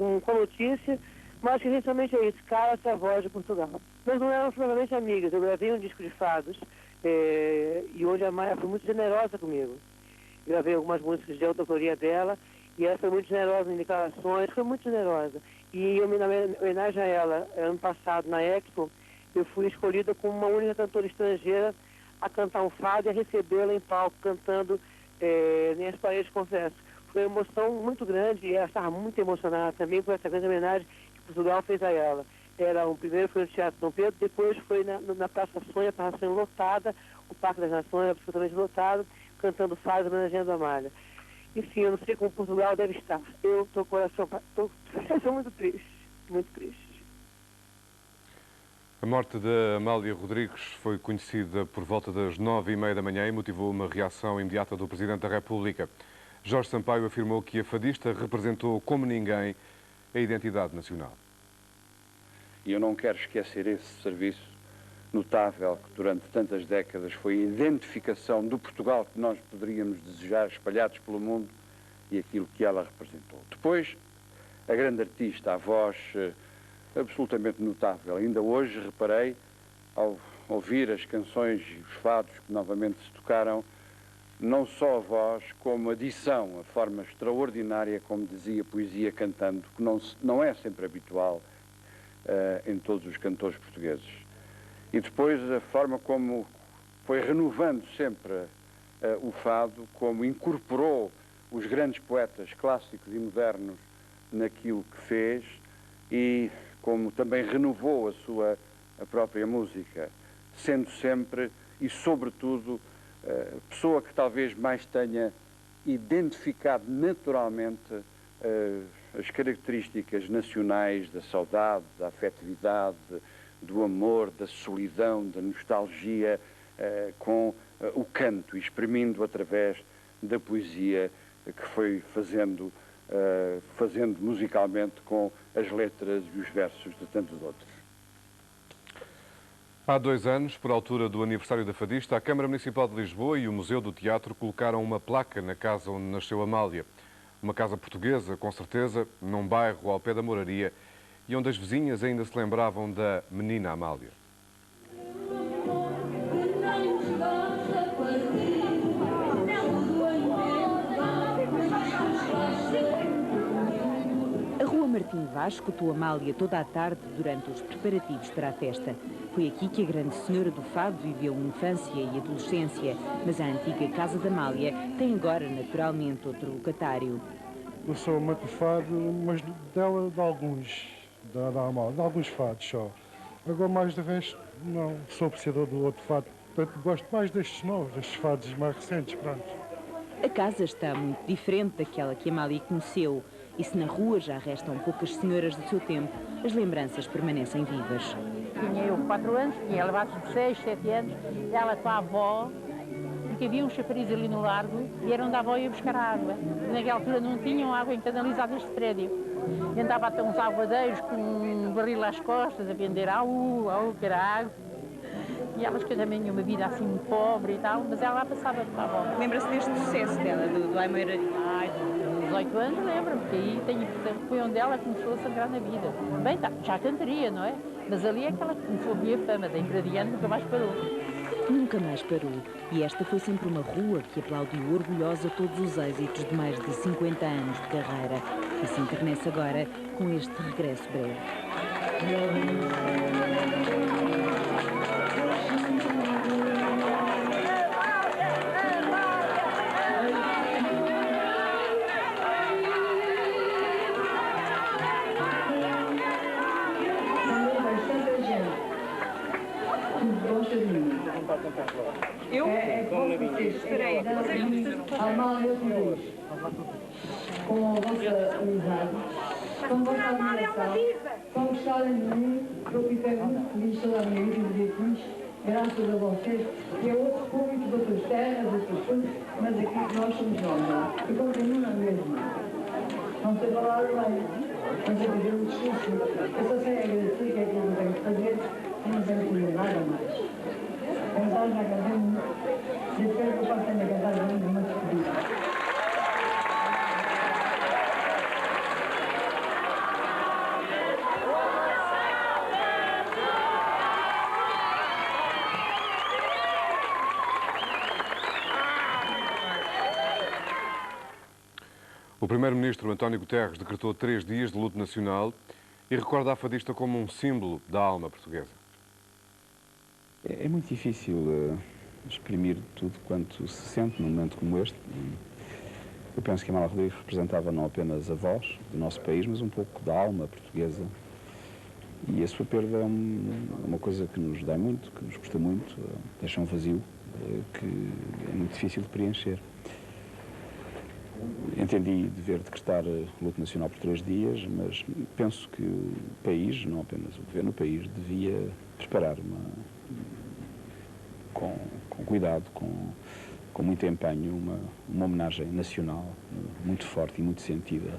a notícia, mas que realmente é isso, cara, essa voz de Portugal. Nós não éramos provavelmente amigas, eu gravei um disco de fados, e hoje a Maia foi muito generosa comigo. Eu gravei algumas músicas de autoria dela, e ela foi muito generosa em declarações, foi muito generosa. E eu, em homenagem a ela, ano passado, na Expo, eu fui escolhida como uma única cantora estrangeira a cantar um fado e a recebê-la em palco, cantando Nas Paredes Confesso. Foi uma emoção muito grande e ela estava muito emocionada também por essa grande homenagem que Portugal fez a ela. Primeiro foi no Teatro Dom Pedro, depois foi na Praça Sonha, a Praça Sonha lotada, o Parque das Nações absolutamente lotado, cantando fado homenageando a Amália. Enfim, eu não sei como Portugal deve estar. Eu estou com o coração muito triste, muito triste. A morte de Amália Rodrigues foi conhecida por volta das 9h30 da manhã e motivou uma reação imediata do Presidente da República. Jorge Sampaio afirmou que a fadista representou como ninguém a identidade nacional. E eu não quero esquecer esse serviço notável que durante tantas décadas foi a identificação do Portugal que nós poderíamos desejar espalhados pelo mundo e aquilo que ela representou. Depois, a grande artista, a voz absolutamente notável. Ainda hoje reparei, ao ouvir as canções e os fados que novamente se tocaram, não só a voz, como a dição, a forma extraordinária, como dizia, poesia cantando, que não é sempre habitual em todos os cantores portugueses. E depois a forma como foi renovando sempre o fado, como incorporou os grandes poetas clássicos e modernos naquilo que fez e como também renovou a própria música, sendo sempre e sobretudo a pessoa que talvez mais tenha identificado naturalmente as características nacionais da saudade, da afetividade, do amor, da solidão, da nostalgia, com o canto, exprimindo através da poesia que foi fazendo musicalmente com as letras e os versos de tantos outros. Há 2 anos, por altura do aniversário da fadista, a Câmara Municipal de Lisboa e o Museu do Teatro colocaram uma placa na casa onde nasceu Amália. Uma casa portuguesa, com certeza, num bairro ao pé da moraria e onde as vizinhas ainda se lembravam da menina Amália. A Rua Martim Vaz escutou Amália toda a tarde durante os preparativos para a festa. Foi aqui que a grande senhora do fado viveu infância e adolescência, mas a antiga Casa da Amália tem agora naturalmente outro locatário. Eu sou amante do fado, mas dela de alguns, da Amália, de alguns fados só. Agora mais de resto, não sou apreciador do outro fado, portanto gosto mais destes novos, destes fados mais recentes, pronto. A casa está muito diferente daquela que Amália conheceu. E se na rua já restam poucas senhoras do seu tempo, as lembranças permanecem vivas. Tinha eu 4 anos, tinha levado 6, 7 anos, ela com a avó, porque havia um chafariz ali no largo e era onde a avó ia buscar água. Naquela altura não tinham água encanalizada neste prédio. E andava até uns aguadeiros com um barril às costas a vender que era água. E elas que também tinham uma vida assim pobre e tal, mas ela lá passava com a avó. Lembra-se deste sucesso dela, do Ai Moiraria? Ai, dos 18 anos lembro-me, porque aí foi onde ela começou a sangrar na vida. Bem, tá, já cantaria, não é? Mas ali é que ela começou a minha fama, daí para diante nunca mais parou. nunca mais parou. E esta foi sempre uma rua que aplaudiu orgulhosa todos os êxitos de mais de 50 anos de carreira. E se enternece agora com este regresso breve. Eu? Esperei. Amália Rodrigues, com a vossa amizade, com a vossa admiração, com gostarem de mim, eu fiquei muito feliz toda a minha vida de feliz, graças a vocês, que eu ouço públicos de outras terras, de outras coisas, mas aqui nós somos nós, e continuo na mesma. Não sei falar bem, não sei fazer o discurso, eu só sei agradecer que é aquilo que eu tenho que fazer, e não tenho que fazer nada mais. Cantar já cantei muito, e espero que eu possa ainda cantar muito, muito feliz. O primeiro-ministro António Guterres decretou 3 dias de luto nacional e recorda a fadista como um símbolo da alma portuguesa. É muito difícil exprimir tudo quanto se sente num momento como este. Eu penso que Amália Rodrigues representava não apenas a voz do nosso país, mas um pouco da alma portuguesa. E a sua perda é uma coisa que nos dói muito, que nos custa muito, deixa um vazio que é muito difícil de preencher. Entendi dever decretar luto nacional por 3 dias, mas penso que o país, não apenas o governo, o país devia preparar com cuidado, com muito empenho, uma homenagem nacional muito forte e muito sentida,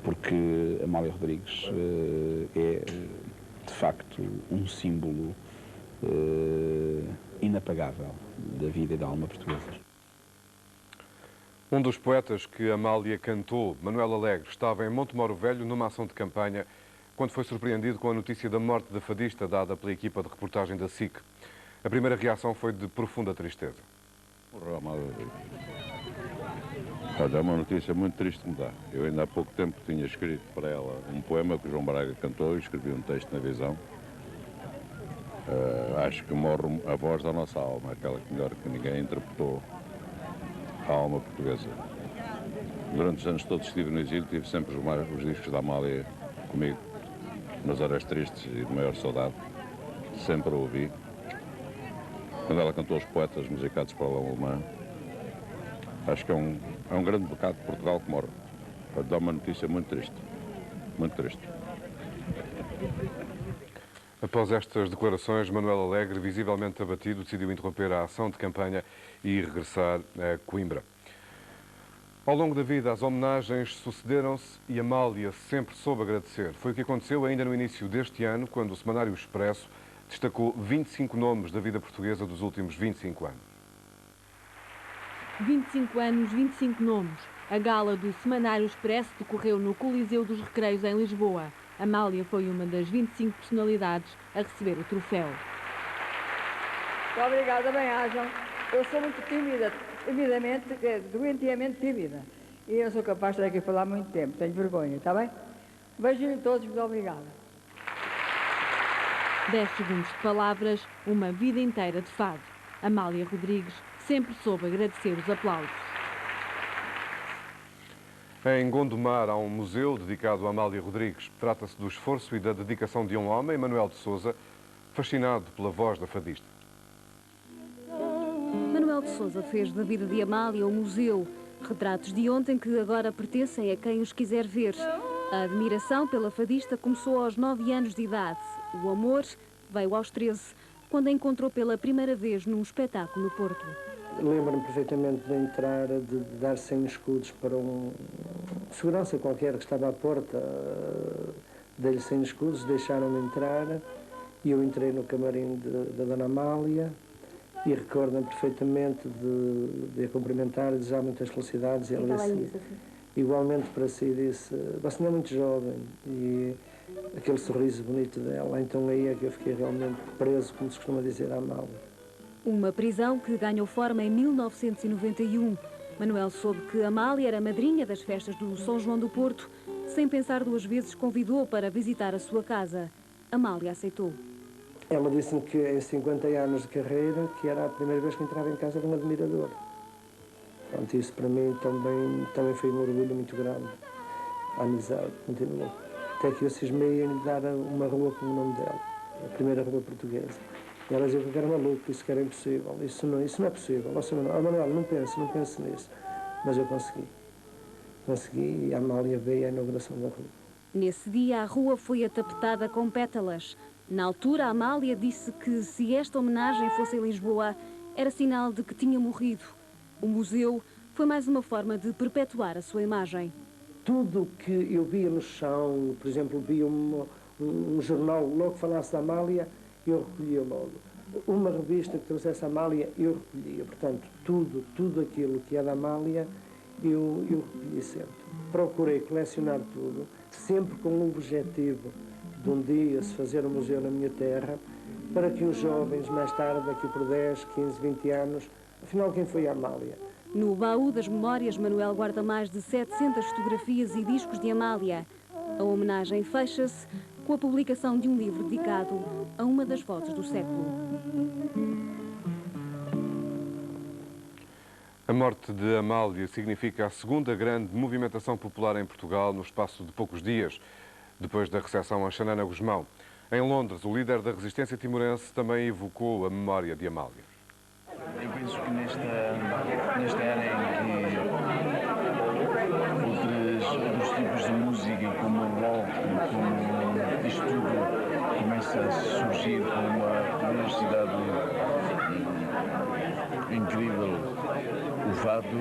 porque Amália Rodrigues é, de facto, um símbolo inapagável da vida e da alma portuguesa. Um dos poetas que Amália cantou, Manuel Alegre, estava em Montemoro Velho numa ação de campanha quando foi surpreendido com a notícia da morte da fadista dada pela equipa de reportagem da SIC. A primeira reação foi de profunda tristeza. Morreu Amália Rodrigues. É uma notícia muito triste que me dá. Eu ainda há pouco tempo tinha escrito para ela um poema que o João Braga cantou e escrevi um texto na Visão. Acho que morre a voz da nossa alma, aquela que melhor que ninguém interpretou a alma portuguesa. Durante os anos todos estive no exílio, tive sempre os discos da Amália comigo, nas horas tristes e de maior saudade. Sempre a ouvi. Quando ela cantou os poetas musicados para a alemã, acho que é um grande bocado de Portugal que morre. Dá uma notícia muito triste. Muito triste. Após estas declarações, Manuel Alegre, visivelmente abatido, decidiu interromper a ação de campanha e regressar a Coimbra. Ao longo da vida, as homenagens sucederam-se e Amália sempre soube agradecer. Foi o que aconteceu ainda no início deste ano, quando o Semanário Expresso destacou 25 nomes da vida portuguesa dos últimos 25 anos. 25 anos, 25 nomes. A gala do Semanário Expresso decorreu no Coliseu dos Recreios, em Lisboa. Amália foi uma das 25 personalidades a receber o troféu. Muito obrigada, bem-ajam. Eu sou muito tímida, doentiamente tímida. E eu sou capaz de estar aqui a falar muito tempo, tenho vergonha, está bem? Beijinho a todos, muito obrigada. 10 segundos de palavras, uma vida inteira de fado. Amália Rodrigues sempre soube agradecer os aplausos. Em Gondomar há um museu dedicado a Amália Rodrigues. Trata-se do esforço e da dedicação de um homem, Manuel de Sousa, fascinado pela voz da fadista. Manuel de Sousa fez da vida de Amália um museu. Retratos de ontem que agora pertencem a quem os quiser ver. A admiração pela fadista começou aos 9 anos de idade. O amor veio aos 13, quando a encontrou pela primeira vez num espetáculo no Porto. Lembro-me perfeitamente de entrar, de dar 100 escudos para um segurança qualquer que estava à porta. Dei-lhe 100 escudos, deixaram-me entrar e eu entrei no camarim da Dona Amália e recordo-me perfeitamente de a cumprimentar, de desejar muitas felicidades. E ela disse, igualmente para si, disse, você não é muito jovem, e aquele sorriso bonito dela. Então aí é que eu fiquei realmente preso, como se costuma dizer, à Amália. Uma prisão que ganhou forma em 1991. Manuel soube que Amália era madrinha das festas do São João do Porto. Sem pensar duas vezes, convidou para visitar a sua casa. Amália aceitou. Ela disse-me que em 50 anos de carreira, que era a primeira vez que entrava em casa de um admirador. Pronto, isso para mim também foi um orgulho muito grande. A amizade continuou. Até que eu cismei em lhe dar uma rua com o nome dela, a primeira rua portuguesa. E ela dizia que era maluco, isso que era impossível. Isso não é possível. Manuel, não pense nisso. Mas eu consegui. Consegui e a Amália veio à inauguração da rua. Nesse dia, a rua foi atapetada com pétalas. Na altura, a Amália disse que se esta homenagem fosse em Lisboa, era sinal de que tinha morrido. O museu foi mais uma forma de perpetuar a sua imagem. Tudo que eu via no chão, por exemplo, via um jornal, logo que falasse da Amália, eu recolhia logo. Uma revista que trouxesse a Amália, eu recolhia. Portanto, tudo aquilo que é da Amália, eu recolhi sempre. Procurei colecionar tudo, sempre com o objetivo de um dia se fazer um museu na minha terra, para que os jovens, mais tarde, daqui por 10, 15, 20 anos, afinal, quem foi a Amália? No baú das memórias, Manuel guarda mais de 700 fotografias e discos de Amália. A homenagem fecha-se com a publicação de um livro dedicado a uma das vozes do século. A morte de Amália significa a segunda grande movimentação popular em Portugal no espaço de poucos dias, depois da recepção a Xanana Gusmão. Em Londres, o líder da resistência timorense também evocou a memória de Amália. Eu penso que nesta era em que outros tipos de música, como o rock, como isto tudo começa a surgir com uma diversidade incrível, o fado,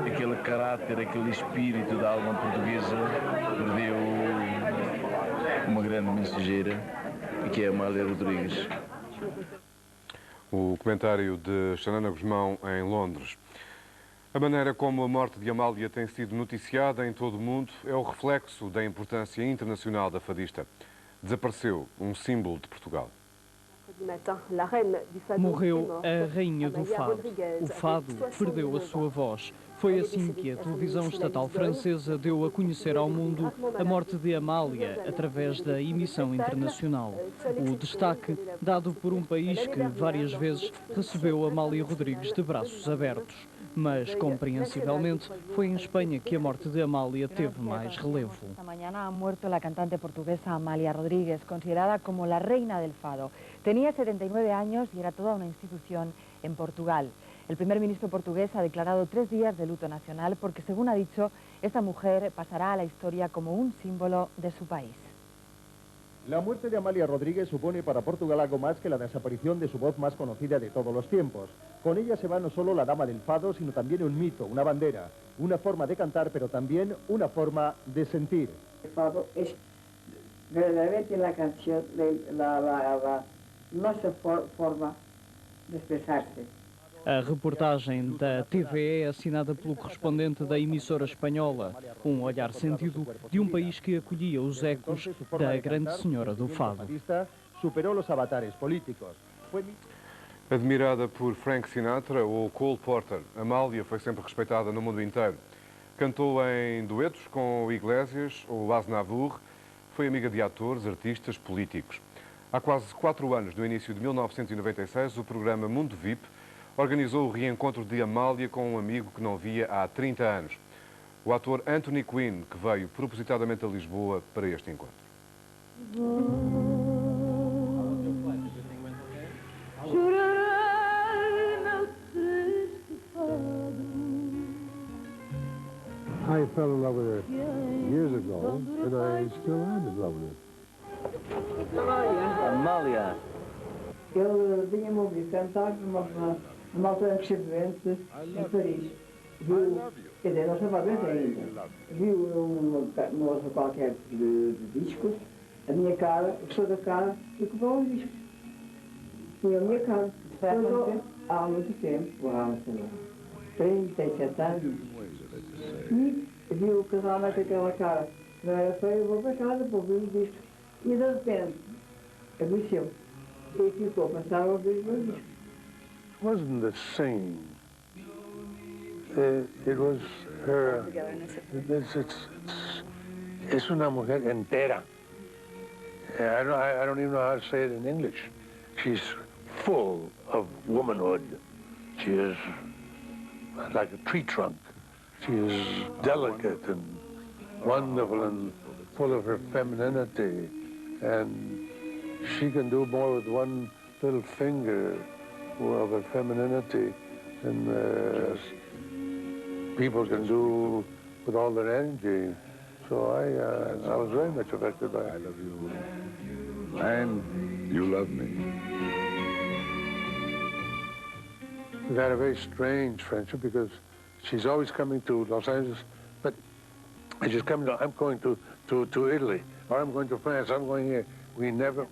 aquele caráter, aquele espírito da alma portuguesa perdeu uma grande mensageira, que é a Amália Rodrigues. O comentário de Xanana Gusmão em Londres. A maneira como a morte de Amália tem sido noticiada em todo o mundo é o reflexo da importância internacional da fadista. Desapareceu um símbolo de Portugal. Morreu a rainha do fado. O fado perdeu a sua voz. Foi assim que a televisão estatal francesa deu a conhecer ao mundo a morte de Amália através da emissão internacional. O destaque dado por um país que várias vezes recebeu Amália Rodrigues de braços abertos. Mas, compreensivelmente, foi em Espanha que a morte de Amália teve mais relevo. Esta mañana ha muerto la cantante portuguesa Amália Rodrigues, considerada como la reina del fado. Tenía 79 años y era toda una institución en Portugal. El primer ministro portugués ha declarado 3 días de luto nacional porque, según ha dicho, esta mujer pasará a la historia como un símbolo de su país. La muerte de Amália Rodrigues supone para Portugal algo más que la desaparición de su voz más conocida de todos los tiempos. Con ella se va no solo la dama del fado, sino también un mito, una bandera, una forma de cantar, pero también una forma de sentir. El fado es verdaderamente la canción, nuestra forma de expresarse. A reportagem da TVE é assinada pelo correspondente da emissora espanhola, um olhar sentido de um país que acolhia os ecos da grande senhora do fado. Superou os avatares políticos. Admirada por Frank Sinatra ou Cole Porter, Amália foi sempre respeitada no mundo inteiro. Cantou em duetos com Iglesias ou Aznavour, foi amiga de atores, artistas, políticos. Há quase 4 anos, no início de 1996, o programa Mundo VIP organizou o reencontro de Amália com um amigo que não via há 30 anos. O ator Anthony Quinn, que veio propositadamente a Lisboa para este encontro. I fell in love with her years ago, and I still am in love with her. Amália. Ele vinha-me ouvir cantar numa altura precedente em Paris. Viu, quer dizer, não estava bem ainda. Viu numa loja qualquer de discos, a minha cara, a pessoa da cara, e comprou um disco. Tinha a minha cara. Há muito tempo, há, sei lá, 37 anos. E viu o casamento com aquela cara. Não era feio, vou para casa para ouvir o disco. E de repente, adoeceu. E ficou, passava a ouvir os meus discos. Wasn't the singing. It was her. Es una mujer entera. I don't even know how to say it in English. She's full of womanhood. She is like a tree trunk. She is delicate and wonderful and full of her femininity. And she can do more with one little finger of her femininity than people can do with all their energy. So I was very much affected by it. I love you. And you love me. We've had a very strange friendship because she's always coming to Los Angeles, but she's coming to, I'm going to Italy, or I'm going to France, I'm going here. We've never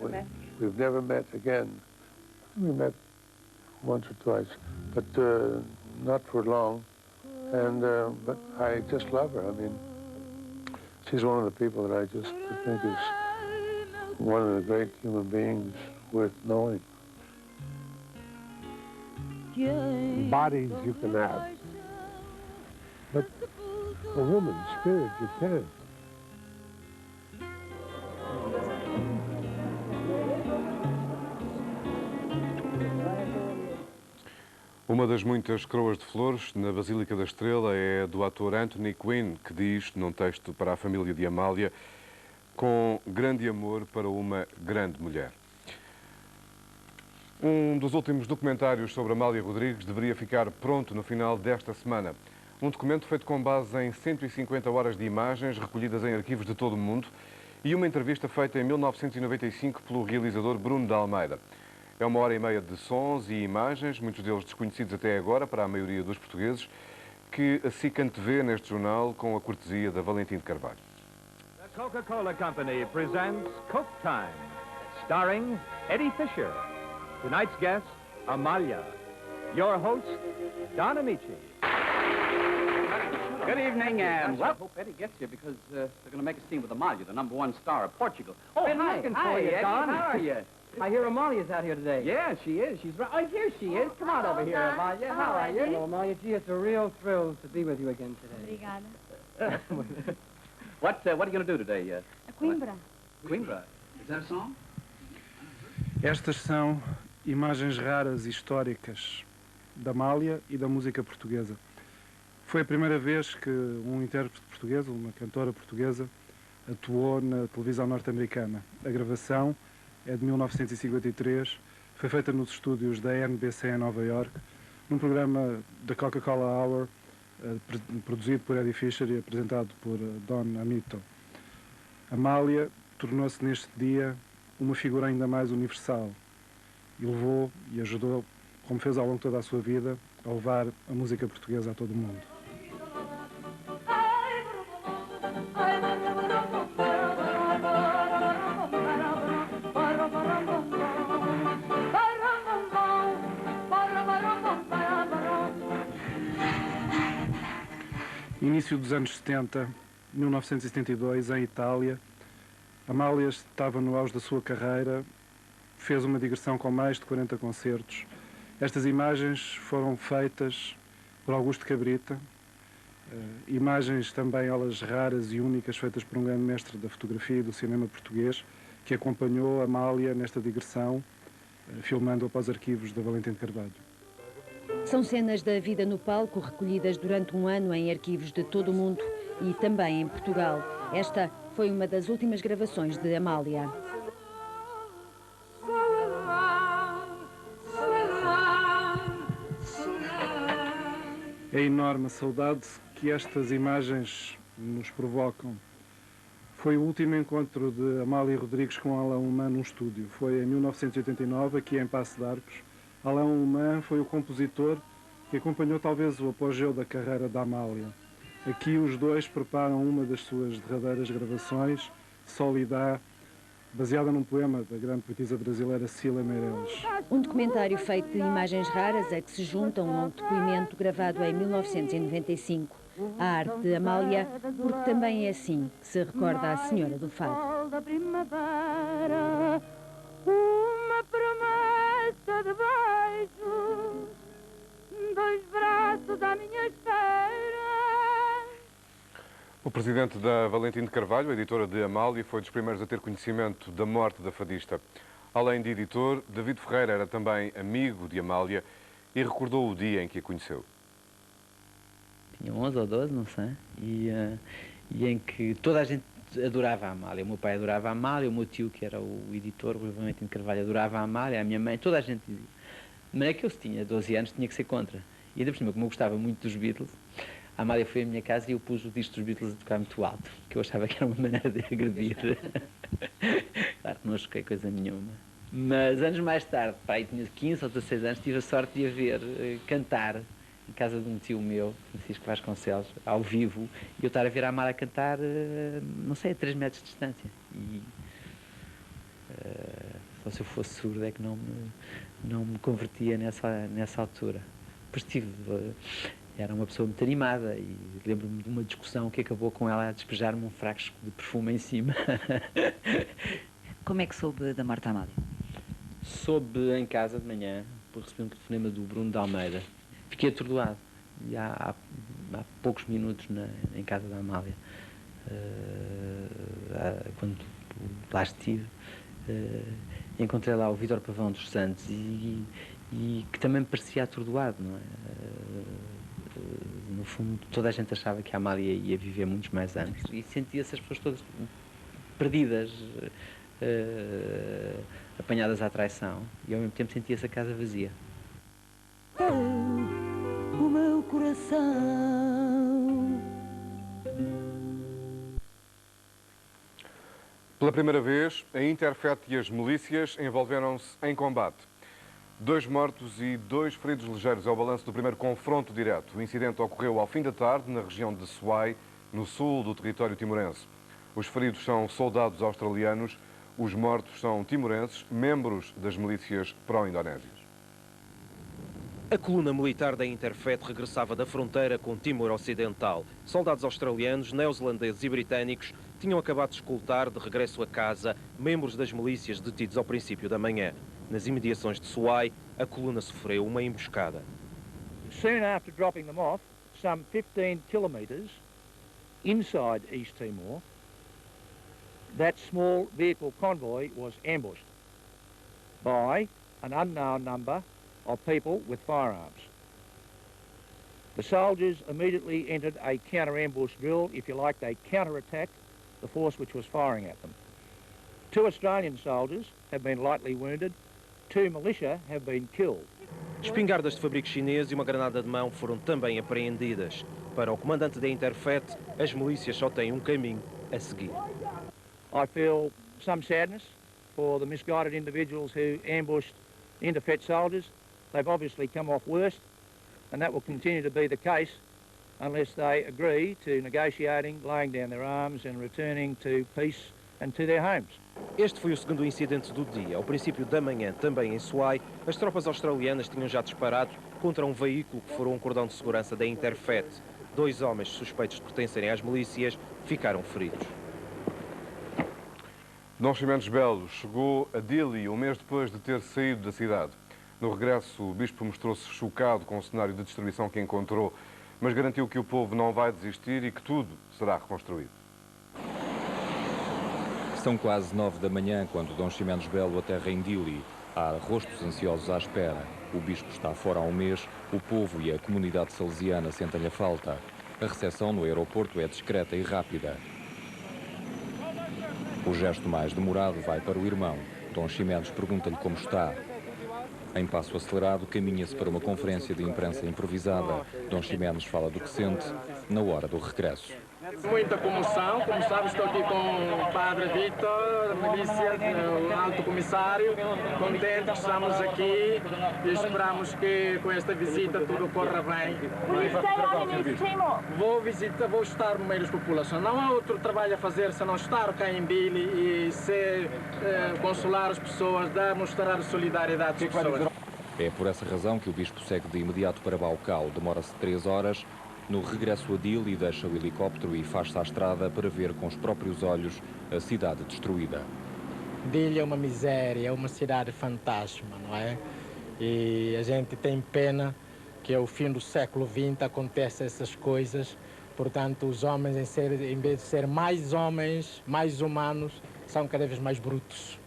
met again. We met once or twice, but not for long. And but I just love her. I mean, she's one of the people that I just think is one of the great human beings worth knowing. Bodies you can have, but a woman's spirit you can't. Uma das muitas coroas de flores na Basílica da Estrela é do ator Anthony Quinn, que diz, num texto para a família de Amália, com grande amor para uma grande mulher. Um dos últimos documentários sobre Amália Rodrigues deveria ficar pronto no final desta semana. Um documento feito com base em 150 horas de imagens recolhidas em arquivos de todo o mundo e uma entrevista feita em 1995 pelo realizador Bruno de Almeida. É 1h30 de sons e imagens, muitos deles desconhecidos até agora para a maioria dos portugueses, que a SIC antevê neste jornal com a cortesia da Valentim de Carvalho. The Coca-Cola Company presents Coke Time, starring Eddie Fisher. Tonight's guest, Amália. Your host, Don Amici. Good evening, and I hope Eddie gets here because they're going to make a scene with Amália, the #1 star of Portugal. Oh, Been hi, looking hi, for you, Eddie. Don. How are you? I hear Amalia's out here today. Yeah, she is. She's right. Oh, here she is. Come on over here, Amália. How are you? Hello, Amalia. Gee, it's a real thrill to be with you again today. Obrigada. What are you going to do today? A Coimbra. Coimbra. Is that a song? Estas são imagens raras e históricas da Amália e da música portuguesa. Foi a primeira vez que um intérprete português, uma cantora portuguesa, atuou na televisão norte-americana. A gravação é de 1953, foi feita nos estúdios da NBC em Nova York, num programa da Coca-Cola Hour, produzido por Eddie Fisher e apresentado por Don Amici. Amália tornou-se neste dia uma figura ainda mais universal e levou e ajudou, como fez ao longo de toda a sua vida, a levar a música portuguesa a todo o mundo. Início dos anos 70, 1972, em Itália, Amália estava no auge da sua carreira, fez uma digressão com mais de 40 concertos. Estas imagens foram feitas por Augusto Cabrita, imagens também elas raras e únicas, feitas por um grande mestre da fotografia e do cinema português, que acompanhou Amália nesta digressão, filmando após arquivos da Valentim de Carvalho. São cenas da vida no palco recolhidas durante um ano em arquivos de todo o mundo e também em Portugal. Esta foi uma das últimas gravações de Amália. É enorme a saudade que estas imagens nos provocam. Foi o último encontro de Amália Rodrigues com Alain Ullmann num estúdio. Foi em 1989, aqui em Paço de Arcos. Alain Ullmann foi o compositor que acompanhou talvez o apogeu da carreira da Amália. Aqui os dois preparam uma das suas derradeiras gravações, Solidá, baseada num poema da grande poetisa brasileira Cília Meirelles. Um documentário feito de imagens raras a que se junta um longo depoimento gravado em 1995. A arte de Amália, porque também é assim que se recorda a Senhora do Fado. Uma promessa de beijos, 2 braços à minha espera. O presidente da Valentim de Carvalho, editora de Amália, foi dos primeiros a ter conhecimento da morte da fadista. Além de editor, David Ferreira era também amigo de Amália e recordou o dia em que a conheceu. Tinha 11 ou 12, não sei, e em que toda a gente adorava a Amália. O meu pai adorava a Amália, o meu tio, que era o editor, o Valentim de Carvalho, adorava a Amália, a minha mãe, toda a gente dizia. De maneira que eu, se tinha 12 anos, tinha que ser contra. E ainda por cima, como eu gostava muito dos Beatles, a Amália foi à minha casa e eu pus o disco dos Beatles a tocar muito alto, que eu achava que era uma maneira de agredir. Claro que não choquei coisa nenhuma. Mas anos mais tarde, pai, tinha 15 ou 16 anos, tive a sorte de a ver cantar em casa de um tio meu, Francisco Vasconcelos, ao vivo, e eu estar a ver a Amália cantar, não sei, a 3 metros de distância. E só se eu fosse surdo é que não me convertia nessa altura. Depois era uma pessoa muito animada e lembro-me de uma discussão que acabou com ela a despejar-me um frasco de perfume em cima. Como é que soube da morte da Amália? Soube em casa de manhã, por receber um telefonema do Bruno de Almeida. Fiquei atordoado. E há poucos minutos em casa da Amália, quando lá estive, encontrei lá o Vítor Pavão dos Santos e que também me parecia atordoado, não é? No fundo, toda a gente achava que a Amália ia viver muitos mais anos e sentia-se as pessoas todas perdidas, apanhadas à traição, e ao mesmo tempo sentia-se a casa vazia. O meu coração. Pela primeira vez, a Interfet e as milícias envolveram-se em combate. 2 mortos e 2 feridos ligeiros é o balanço do primeiro confronto direto. O incidente ocorreu ao fim da tarde na região de Suai, no sul do território timorense. Os feridos são soldados australianos, os mortos são timorenses, membros das milícias pró-indonésias. A coluna militar da Interfet regressava da fronteira com Timor Ocidental. Soldados australianos, neozelandeses e britânicos tinham acabado de escoltar de regresso a casa membros das milícias detidos ao princípio da manhã. Nas imediações de Suai, a coluna sofreu uma emboscada. Soon after dropping them off, some 15 kilometres inside East Timor, that small vehicle convoy was ambushed by an unknown number of people with firearms. The soldiers immediately entered a counter-ambush drill. If you like, they counter-attacked the force which was firing at them. 2 Australian soldiers have been lightly wounded. 2 militia have been killed. Espingardas de fabrico chinês e uma granada de mão foram também apreendidas. Para o comandante da Interfet, as milícias só têm um caminho a seguir. I feel some sadness for the misguided individuals who ambushed Interfet soldiers. They've obviously come off worst, and that will continue to be the case unless they agree to negotiating, laying down their arms and returning to peace and to their homes. Este foi o segundo incidente do dia. Ao princípio da manhã, também em Suai, as tropas australianas tinham já disparado contra um veículo que furou um cordão de segurança da Interfet. 2 homens suspeitos de pertencerem às milícias ficaram feridos. Dom Ximenes Belo chegou a Dili um mês depois de ter saído da cidade. No regresso, o bispo mostrou-se chocado com o cenário de destruição que encontrou, mas garantiu que o povo não vai desistir e que tudo será reconstruído. São quase 9 da manhã quando Dom Ximenes Belo aterra em Dili. Há rostos ansiosos à espera. O bispo está fora há um mês, o povo e a comunidade salesiana sentem-lhe a falta. A recepção no aeroporto é discreta e rápida. O gesto mais demorado vai para o irmão. Dom Ximenes pergunta-lhe como está. Em passo acelerado, caminha-se para uma conferência de imprensa improvisada. Dom Ximenes fala do que sente na hora do regresso. Muita comoção, como sabes, estou aqui com o padre Vítor, milícia, o alto comissário, contente que estamos aqui e esperamos que com esta visita tudo corra bem. Vou estar no meio das populações. Não há outro trabalho a fazer senão estar cá em Dili e consolar as pessoas, mostrar solidariedade às pessoas. É por essa razão que o bispo segue de imediato para Baucau. Demora-se 3 horas. No regresso a Dili, deixa o helicóptero e faz-se à estrada para ver com os próprios olhos a cidade destruída. Dili é uma miséria, é uma cidade fantasma, não é? E a gente tem pena que ao fim do século XX aconteçam essas coisas. Portanto, os homens, em vez de ser mais homens, mais humanos, são cada vez mais brutos.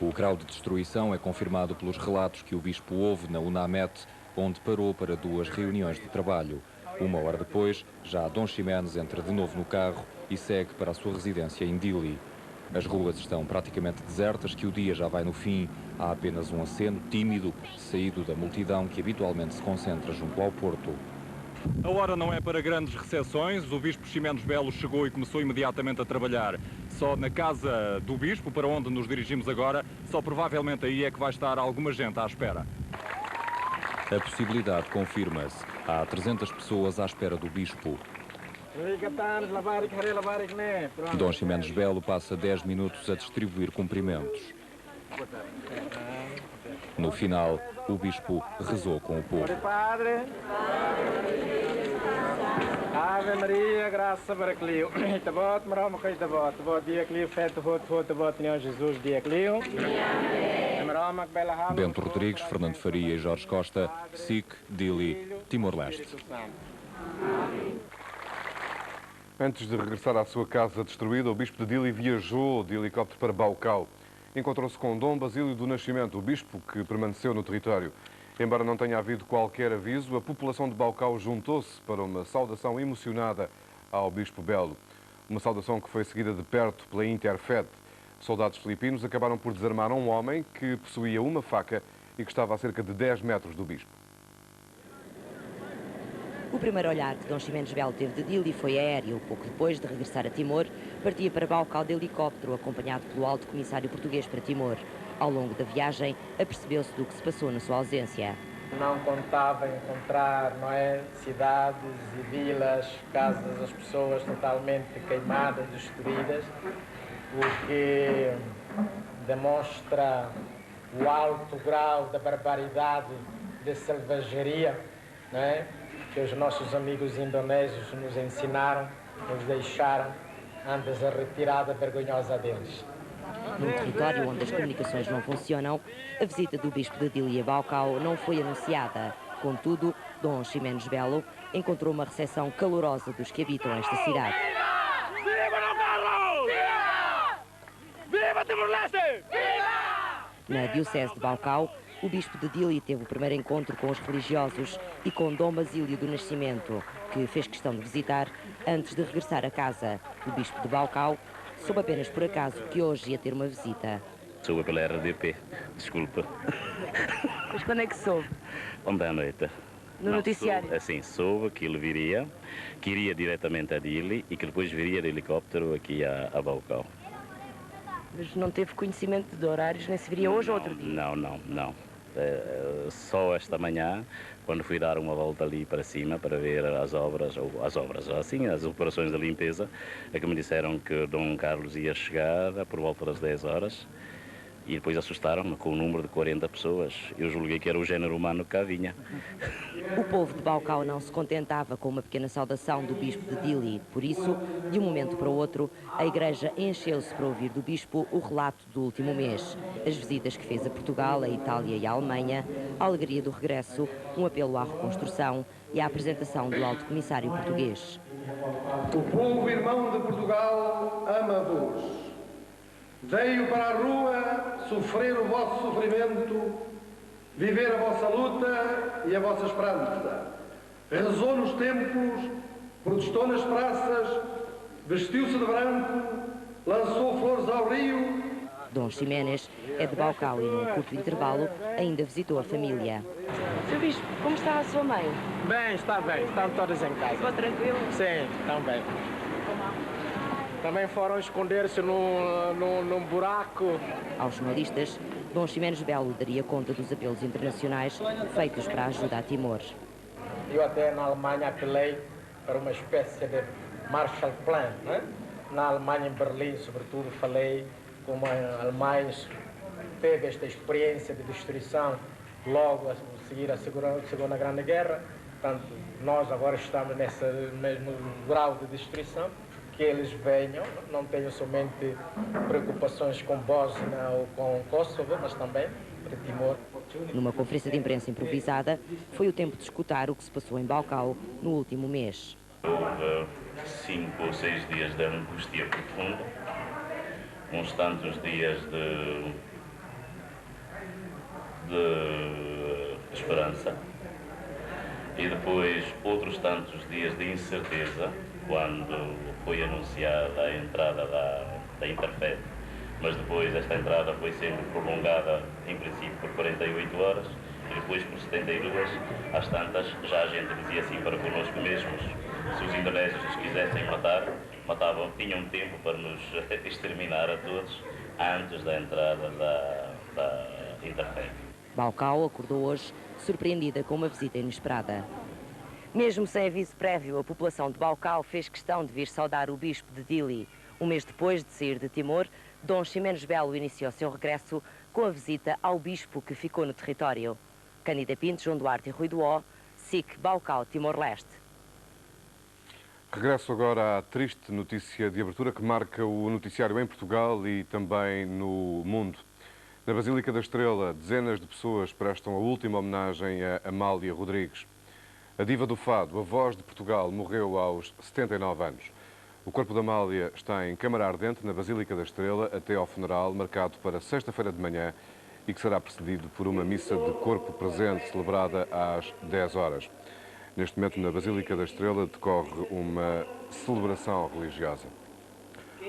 O grau de destruição é confirmado pelos relatos que o bispo ouve na UNAMET, onde parou para 2 reuniões de trabalho. 1 hora depois, já Dom Ximenes entra de novo no carro e segue para a sua residência em Dili. As ruas estão praticamente desertas, que o dia já vai no fim. Há apenas um aceno tímido, saído da multidão que habitualmente se concentra junto ao porto. A hora não é para grandes recepções. O bispo Ximenes Belo chegou e começou imediatamente a trabalhar. Só na casa do bispo, para onde nos dirigimos agora, só provavelmente aí é que vai estar alguma gente à espera. A possibilidade confirma-se. Há 300 pessoas à espera do bispo. Dom Ximenes Belo passa 10 minutos a distribuir cumprimentos. No final, o bispo rezou com o povo. Padre, Ave Maria, graça para Clio. Tabot, maroma com tabot. Tabot dia Clio, feto tabot, Senhor Jesus dia Clio. Bento Rodrigues, Fernando Faria e Jorge Costa, SIC, Dili, Timor-Leste. Antes de regressar à sua casa destruída, o bispo de Dili viajou de helicóptero para Baucau. Encontrou-se com Dom Basílio do Nascimento, o bispo que permaneceu no território. Embora não tenha havido qualquer aviso, a população de Baucau juntou-se para uma saudação emocionada ao bispo Belo. Uma saudação que foi seguida de perto pela Interfed. Soldados filipinos acabaram por desarmar um homem que possuía uma faca e que estava a cerca de 10 metros do bispo. O primeiro olhar que Dom Ximenes Belo teve de Dili foi aéreo. Pouco depois de regressar a Timor, partia para Baucau de helicóptero, acompanhado pelo alto comissário português para Timor. Ao longo da viagem, apercebeu-se do que se passou na sua ausência. Não contava encontrar, não é, cidades e vilas, casas das pessoas totalmente queimadas, destruídas, o que demonstra o alto grau da barbaridade, de selvageria, não é, que os nossos amigos indonésios nos ensinaram, nos deixaram antes da retirada vergonhosa deles. Num território onde as comunicações não funcionam, a visita do bispo de Dili a Baucau não foi anunciada. Contudo, Dom Ximenes Belo encontrou uma recepção calorosa dos que habitam esta cidade. Viva Timor-Leste! Na diocese de Baucau, o bispo de Dili teve o primeiro encontro com os religiosos e com Dom Basílio do Nascimento, que fez questão de visitar antes de regressar a casa. O bispo de Baucau soube apenas por acaso que hoje ia ter uma visita. Soube pela RDP, desculpa. Mas quando é que soube? Ontem à noite. No noticiário? Assim, soube que ele viria, que iria diretamente a Dili e que depois viria de helicóptero aqui a Baucau. Mas não teve conhecimento de horários, nem se viria hoje ou outro dia? Não. Só esta manhã, quando fui dar uma volta ali para cima para ver as obras, assim, as operações de limpeza, é que me disseram que Dom Carlos ia chegar por volta das 10 horas e depois assustaram-me com o número de 40 pessoas. Eu julguei que era o género humano que cá vinha. O povo de Baucau não se contentava com uma pequena saudação do bispo de Dili. Por isso, de um momento para o outro, a igreja encheu-se para ouvir do bispo o relato do último mês. As visitas que fez a Portugal, a Itália e a Alemanha, a alegria do regresso, um apelo à reconstrução e à apresentação do alto comissário português. O povo irmão de Portugal ama-vos. Veio para a rua sofrer o vosso sofrimento, viver a vossa luta e a vossa esperança. Rezou nos templos, protestou nas praças, vestiu-se de branco, lançou flores ao rio. Dom Ximenes é de Baucau e, num curto intervalo, ainda visitou a família. Sr. Bispo, como está a sua mãe? Bem, estão todas em casa. Ficou tranquilo? Sim, estão bem. Também foram esconder-se num buraco. Aos jornalistas, Dom Ximenes Belo daria conta dos apelos internacionais feitos para a ajuda a Timor. Eu até na Alemanha apelei para uma espécie de Marshall Plan, né? Na Alemanha, em Berlim, sobretudo, falei como a Alemanha teve esta experiência de destruição logo a seguir a Segunda Grande Guerra. Portanto, nós agora estamos nesse mesmo grau de destruição, que que eles venham. Não tenho somente preocupações com Bósnia ou com Kosovo, mas também para Timor. Numa conferência de imprensa improvisada, foi o tempo de escutar o que se passou em Balcão no último mês. Houve 5 ou 6 dias de angústia profunda, uns tantos dias de esperança e depois outros tantos dias de incerteza quando foi anunciada a entrada da Interfed, mas depois esta entrada foi sempre prolongada em princípio por 48 horas e depois por 72, às tantas já a gente dizia assim para connosco mesmos: se os indonésios nos quisessem matar, tinham tempo para nos exterminar a todos antes da entrada da Interfed. Balcão acordou hoje surpreendida com uma visita inesperada. Mesmo sem aviso prévio, a população de Balcão fez questão de vir saudar o bispo de Dili. Um mês depois de sair de Timor, Dom Ximenes Belo iniciou seu regresso com a visita ao bispo que ficou no território. Cândida Pinto, João Duarte e Rui do Ó, SIC Balcão, Timor-Leste. Regresso agora à triste notícia de abertura que marca o noticiário em Portugal e também no mundo. Na Basílica da Estrela, dezenas de pessoas prestam a última homenagem a Amália Rodrigues. A diva do fado, a voz de Portugal, morreu aos 79 anos. O corpo de Amália está em câmara ardente na Basílica da Estrela até ao funeral, marcado para sexta-feira de manhã e que será precedido por uma missa de corpo presente celebrada às 10 horas. Neste momento, na Basílica da Estrela, decorre uma celebração religiosa.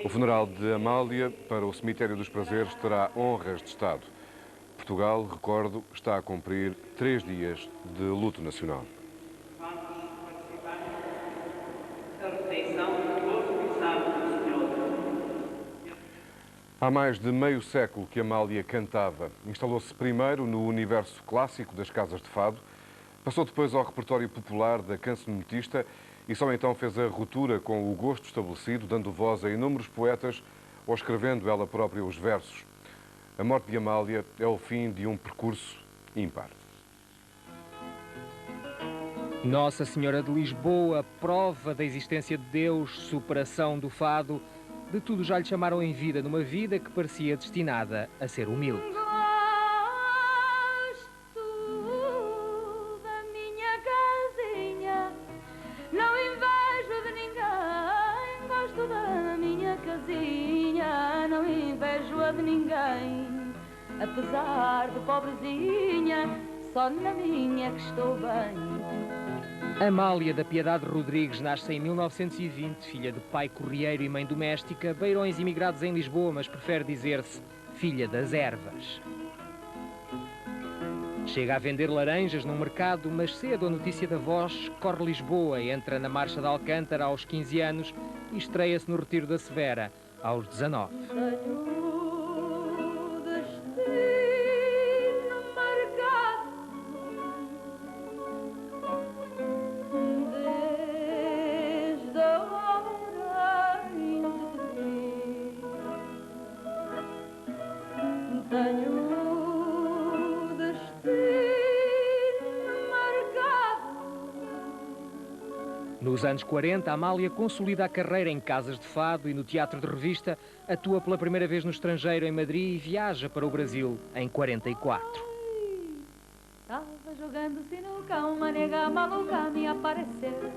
O funeral de Amália para o Cemitério dos Prazeres terá honras de Estado. Portugal, recordo, está a cumprir 3 dias de luto nacional. Há mais de meio século que Amália cantava. Instalou-se primeiro no universo clássico das casas de fado, passou depois ao repertório popular da cancionetista e só então fez a ruptura com o gosto estabelecido, dando voz a inúmeros poetas ou escrevendo ela própria os versos. A morte de Amália é o fim de um percurso ímpar. Nossa Senhora de Lisboa, prova da existência de Deus, superação do fado, de tudo já lhe chamaram em vida, numa vida que parecia destinada a ser humilde. De ninguém, apesar de pobrezinha, só na minha que estou bem. Amália da Piedade Rodrigues nasce em 1920, filha de pai corrieiro e mãe doméstica, beirões imigrados em Lisboa, mas prefere dizer-se filha das ervas. Chega a vender laranjas num mercado, mas cedo a notícia da voz corre Lisboa, entra na Marcha de Alcântara aos 15 anos e estreia-se no Retiro da Severa aos 19. Nos anos 40, Amália consolida a carreira em casas de fado e no teatro de revista, atua pela primeira vez no estrangeiro, em Madrid, e viaja para o Brasil em 44. Estava jogando sinuca, uma nega maluca me apareceu.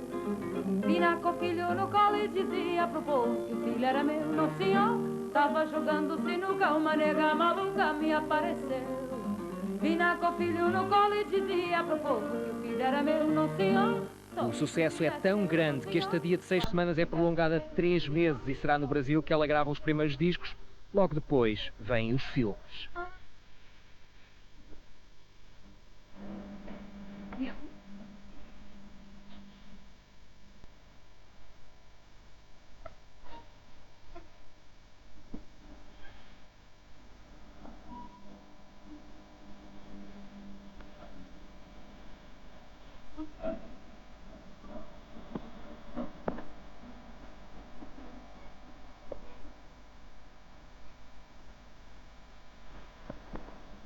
Vina com o filho no colo e dizia a propósito que o filho era meu, não senhor. Estava jogando sinuca, uma nega maluca me apareceu. Vina com o filho no colo e dizia a propósito que o filho era meu, não senhor. O sucesso é tão grande que a estadia de 6 semanas é prolongada 3 meses e será no Brasil que ela grava os primeiros discos. Logo depois vêm os filmes.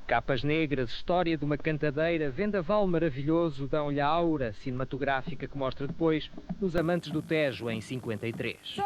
Capas negras, história de uma cantadeira, vendaval maravilhoso dão-lhe a aura cinematográfica que mostra depois nos Amantes do Tejo, em 53. Sou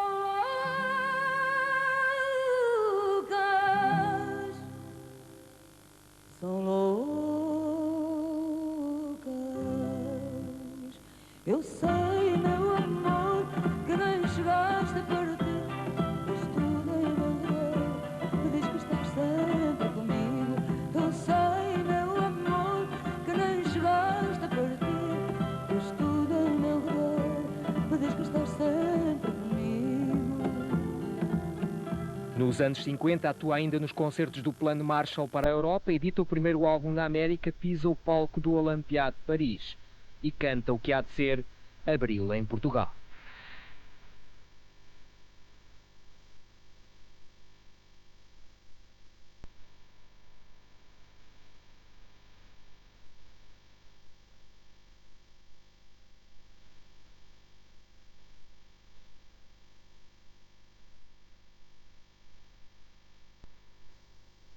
estás sempre comigo. Nos anos 50 atua ainda nos concertos do Plano Marshall para a Europa, edita o primeiro álbum na América, pisa o palco do Olympiade de Paris e canta o que há de ser Abril em Portugal.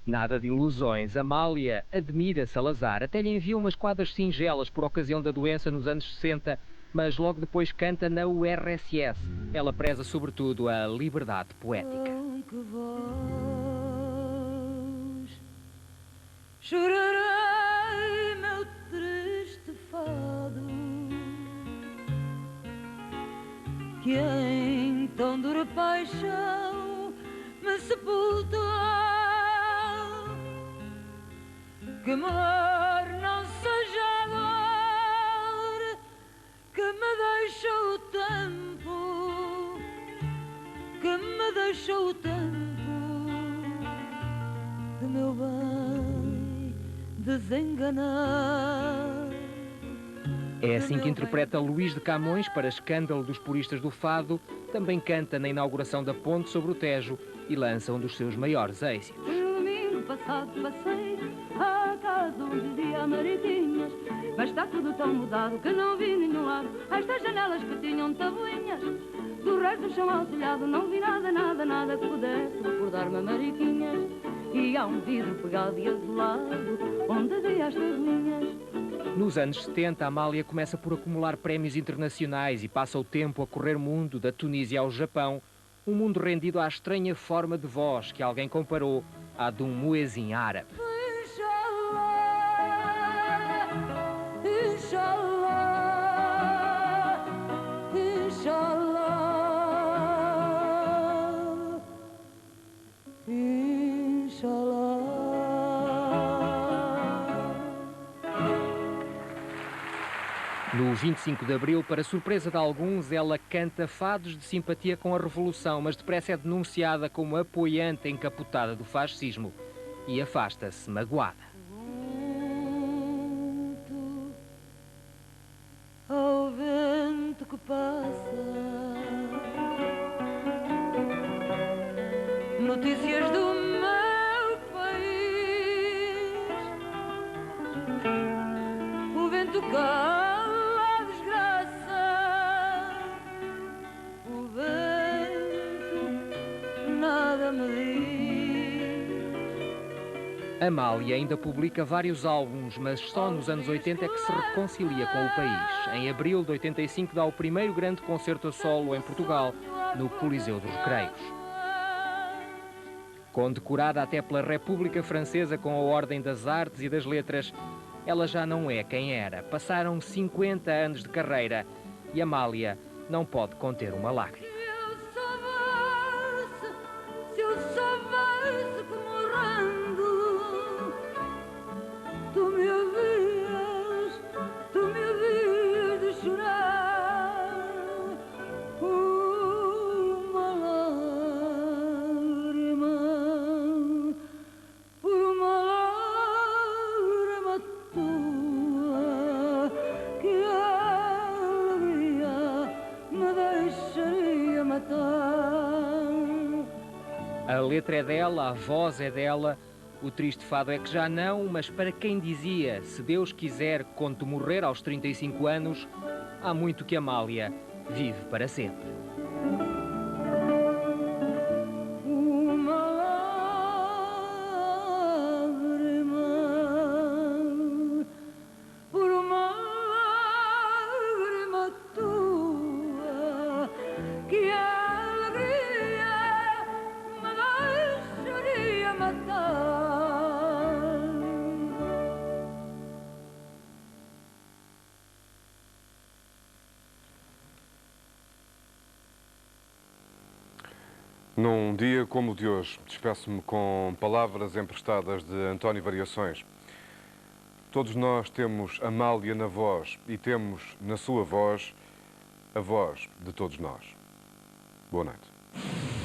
Nada de ilusões, Amália admira Salazar, até lhe envia umas quadras singelas por ocasião da doença nos anos 60, mas logo depois canta na URSS. Ela preza sobretudo a liberdade poética. Com que voz chorarei meu triste fado, que em tão dura paixão me sepultou. Que amor não seja dor, que me deixa o tempo, que me deixa o tempo de meu bem desenganar. É assim que interpreta Luís de Camões para escândalo dos puristas do fado. Também canta na inauguração da ponte sobre o Tejo e lança um dos seus maiores êxitos. No domingo passado passei à casa onde vivia Mariquinhas, mas está tudo tão mudado que não vi nenhum lado. Estas janelas que tinham tabuinhas, do resto do chão ao telhado não vi nada, nada, nada que pudesse recordar-me a Mariquinhas. E há um vidro pegado e azulado onde vi as tabuinhas. Nos anos 70, Amália começa por acumular prémios internacionais e passa o tempo a correr mundo, da Tunísia ao Japão, um mundo rendido à estranha forma de voz que alguém comparou à de um muezzin árabe. Inshallah, inshallah, inshallah. No 25 de Abril, para surpresa de alguns, ela canta fados de simpatia com a Revolução, mas depressa é denunciada como apoiante encapotada do fascismo e afasta-se magoada. Ao vento que passa, notícias do meu país, o vento cala a desgraça, o vento nada me diz. Amália ainda publica vários álbuns, mas só nos anos 80 é que se reconcilia com o país. Em abril de 85 dá o primeiro grande concerto a solo em Portugal, no Coliseu dos Recreios. Condecorada até pela República Francesa com a Ordem das Artes e das Letras, ela já não é quem era. Passaram 50 anos de carreira e Amália não pode conter uma lágrima. Se eu soubesse que morrendo tu me havias de chorar uma lágrima, por uma lágrima tua, que alegria me deixaria matar. A letra é dela, a voz é dela, o triste fado é que já não, mas para quem dizia, se Deus quiser, quando morrer aos 35 anos, há muito que Amália vive para sempre. Uma lágrima, por uma lágrima tua, que a alegria me deixaria matar. Num dia como o de hoje, despeço-me com palavras emprestadas de António Variações. Todos nós temos Amália na voz e temos na sua voz a voz de todos nós. Boa noite.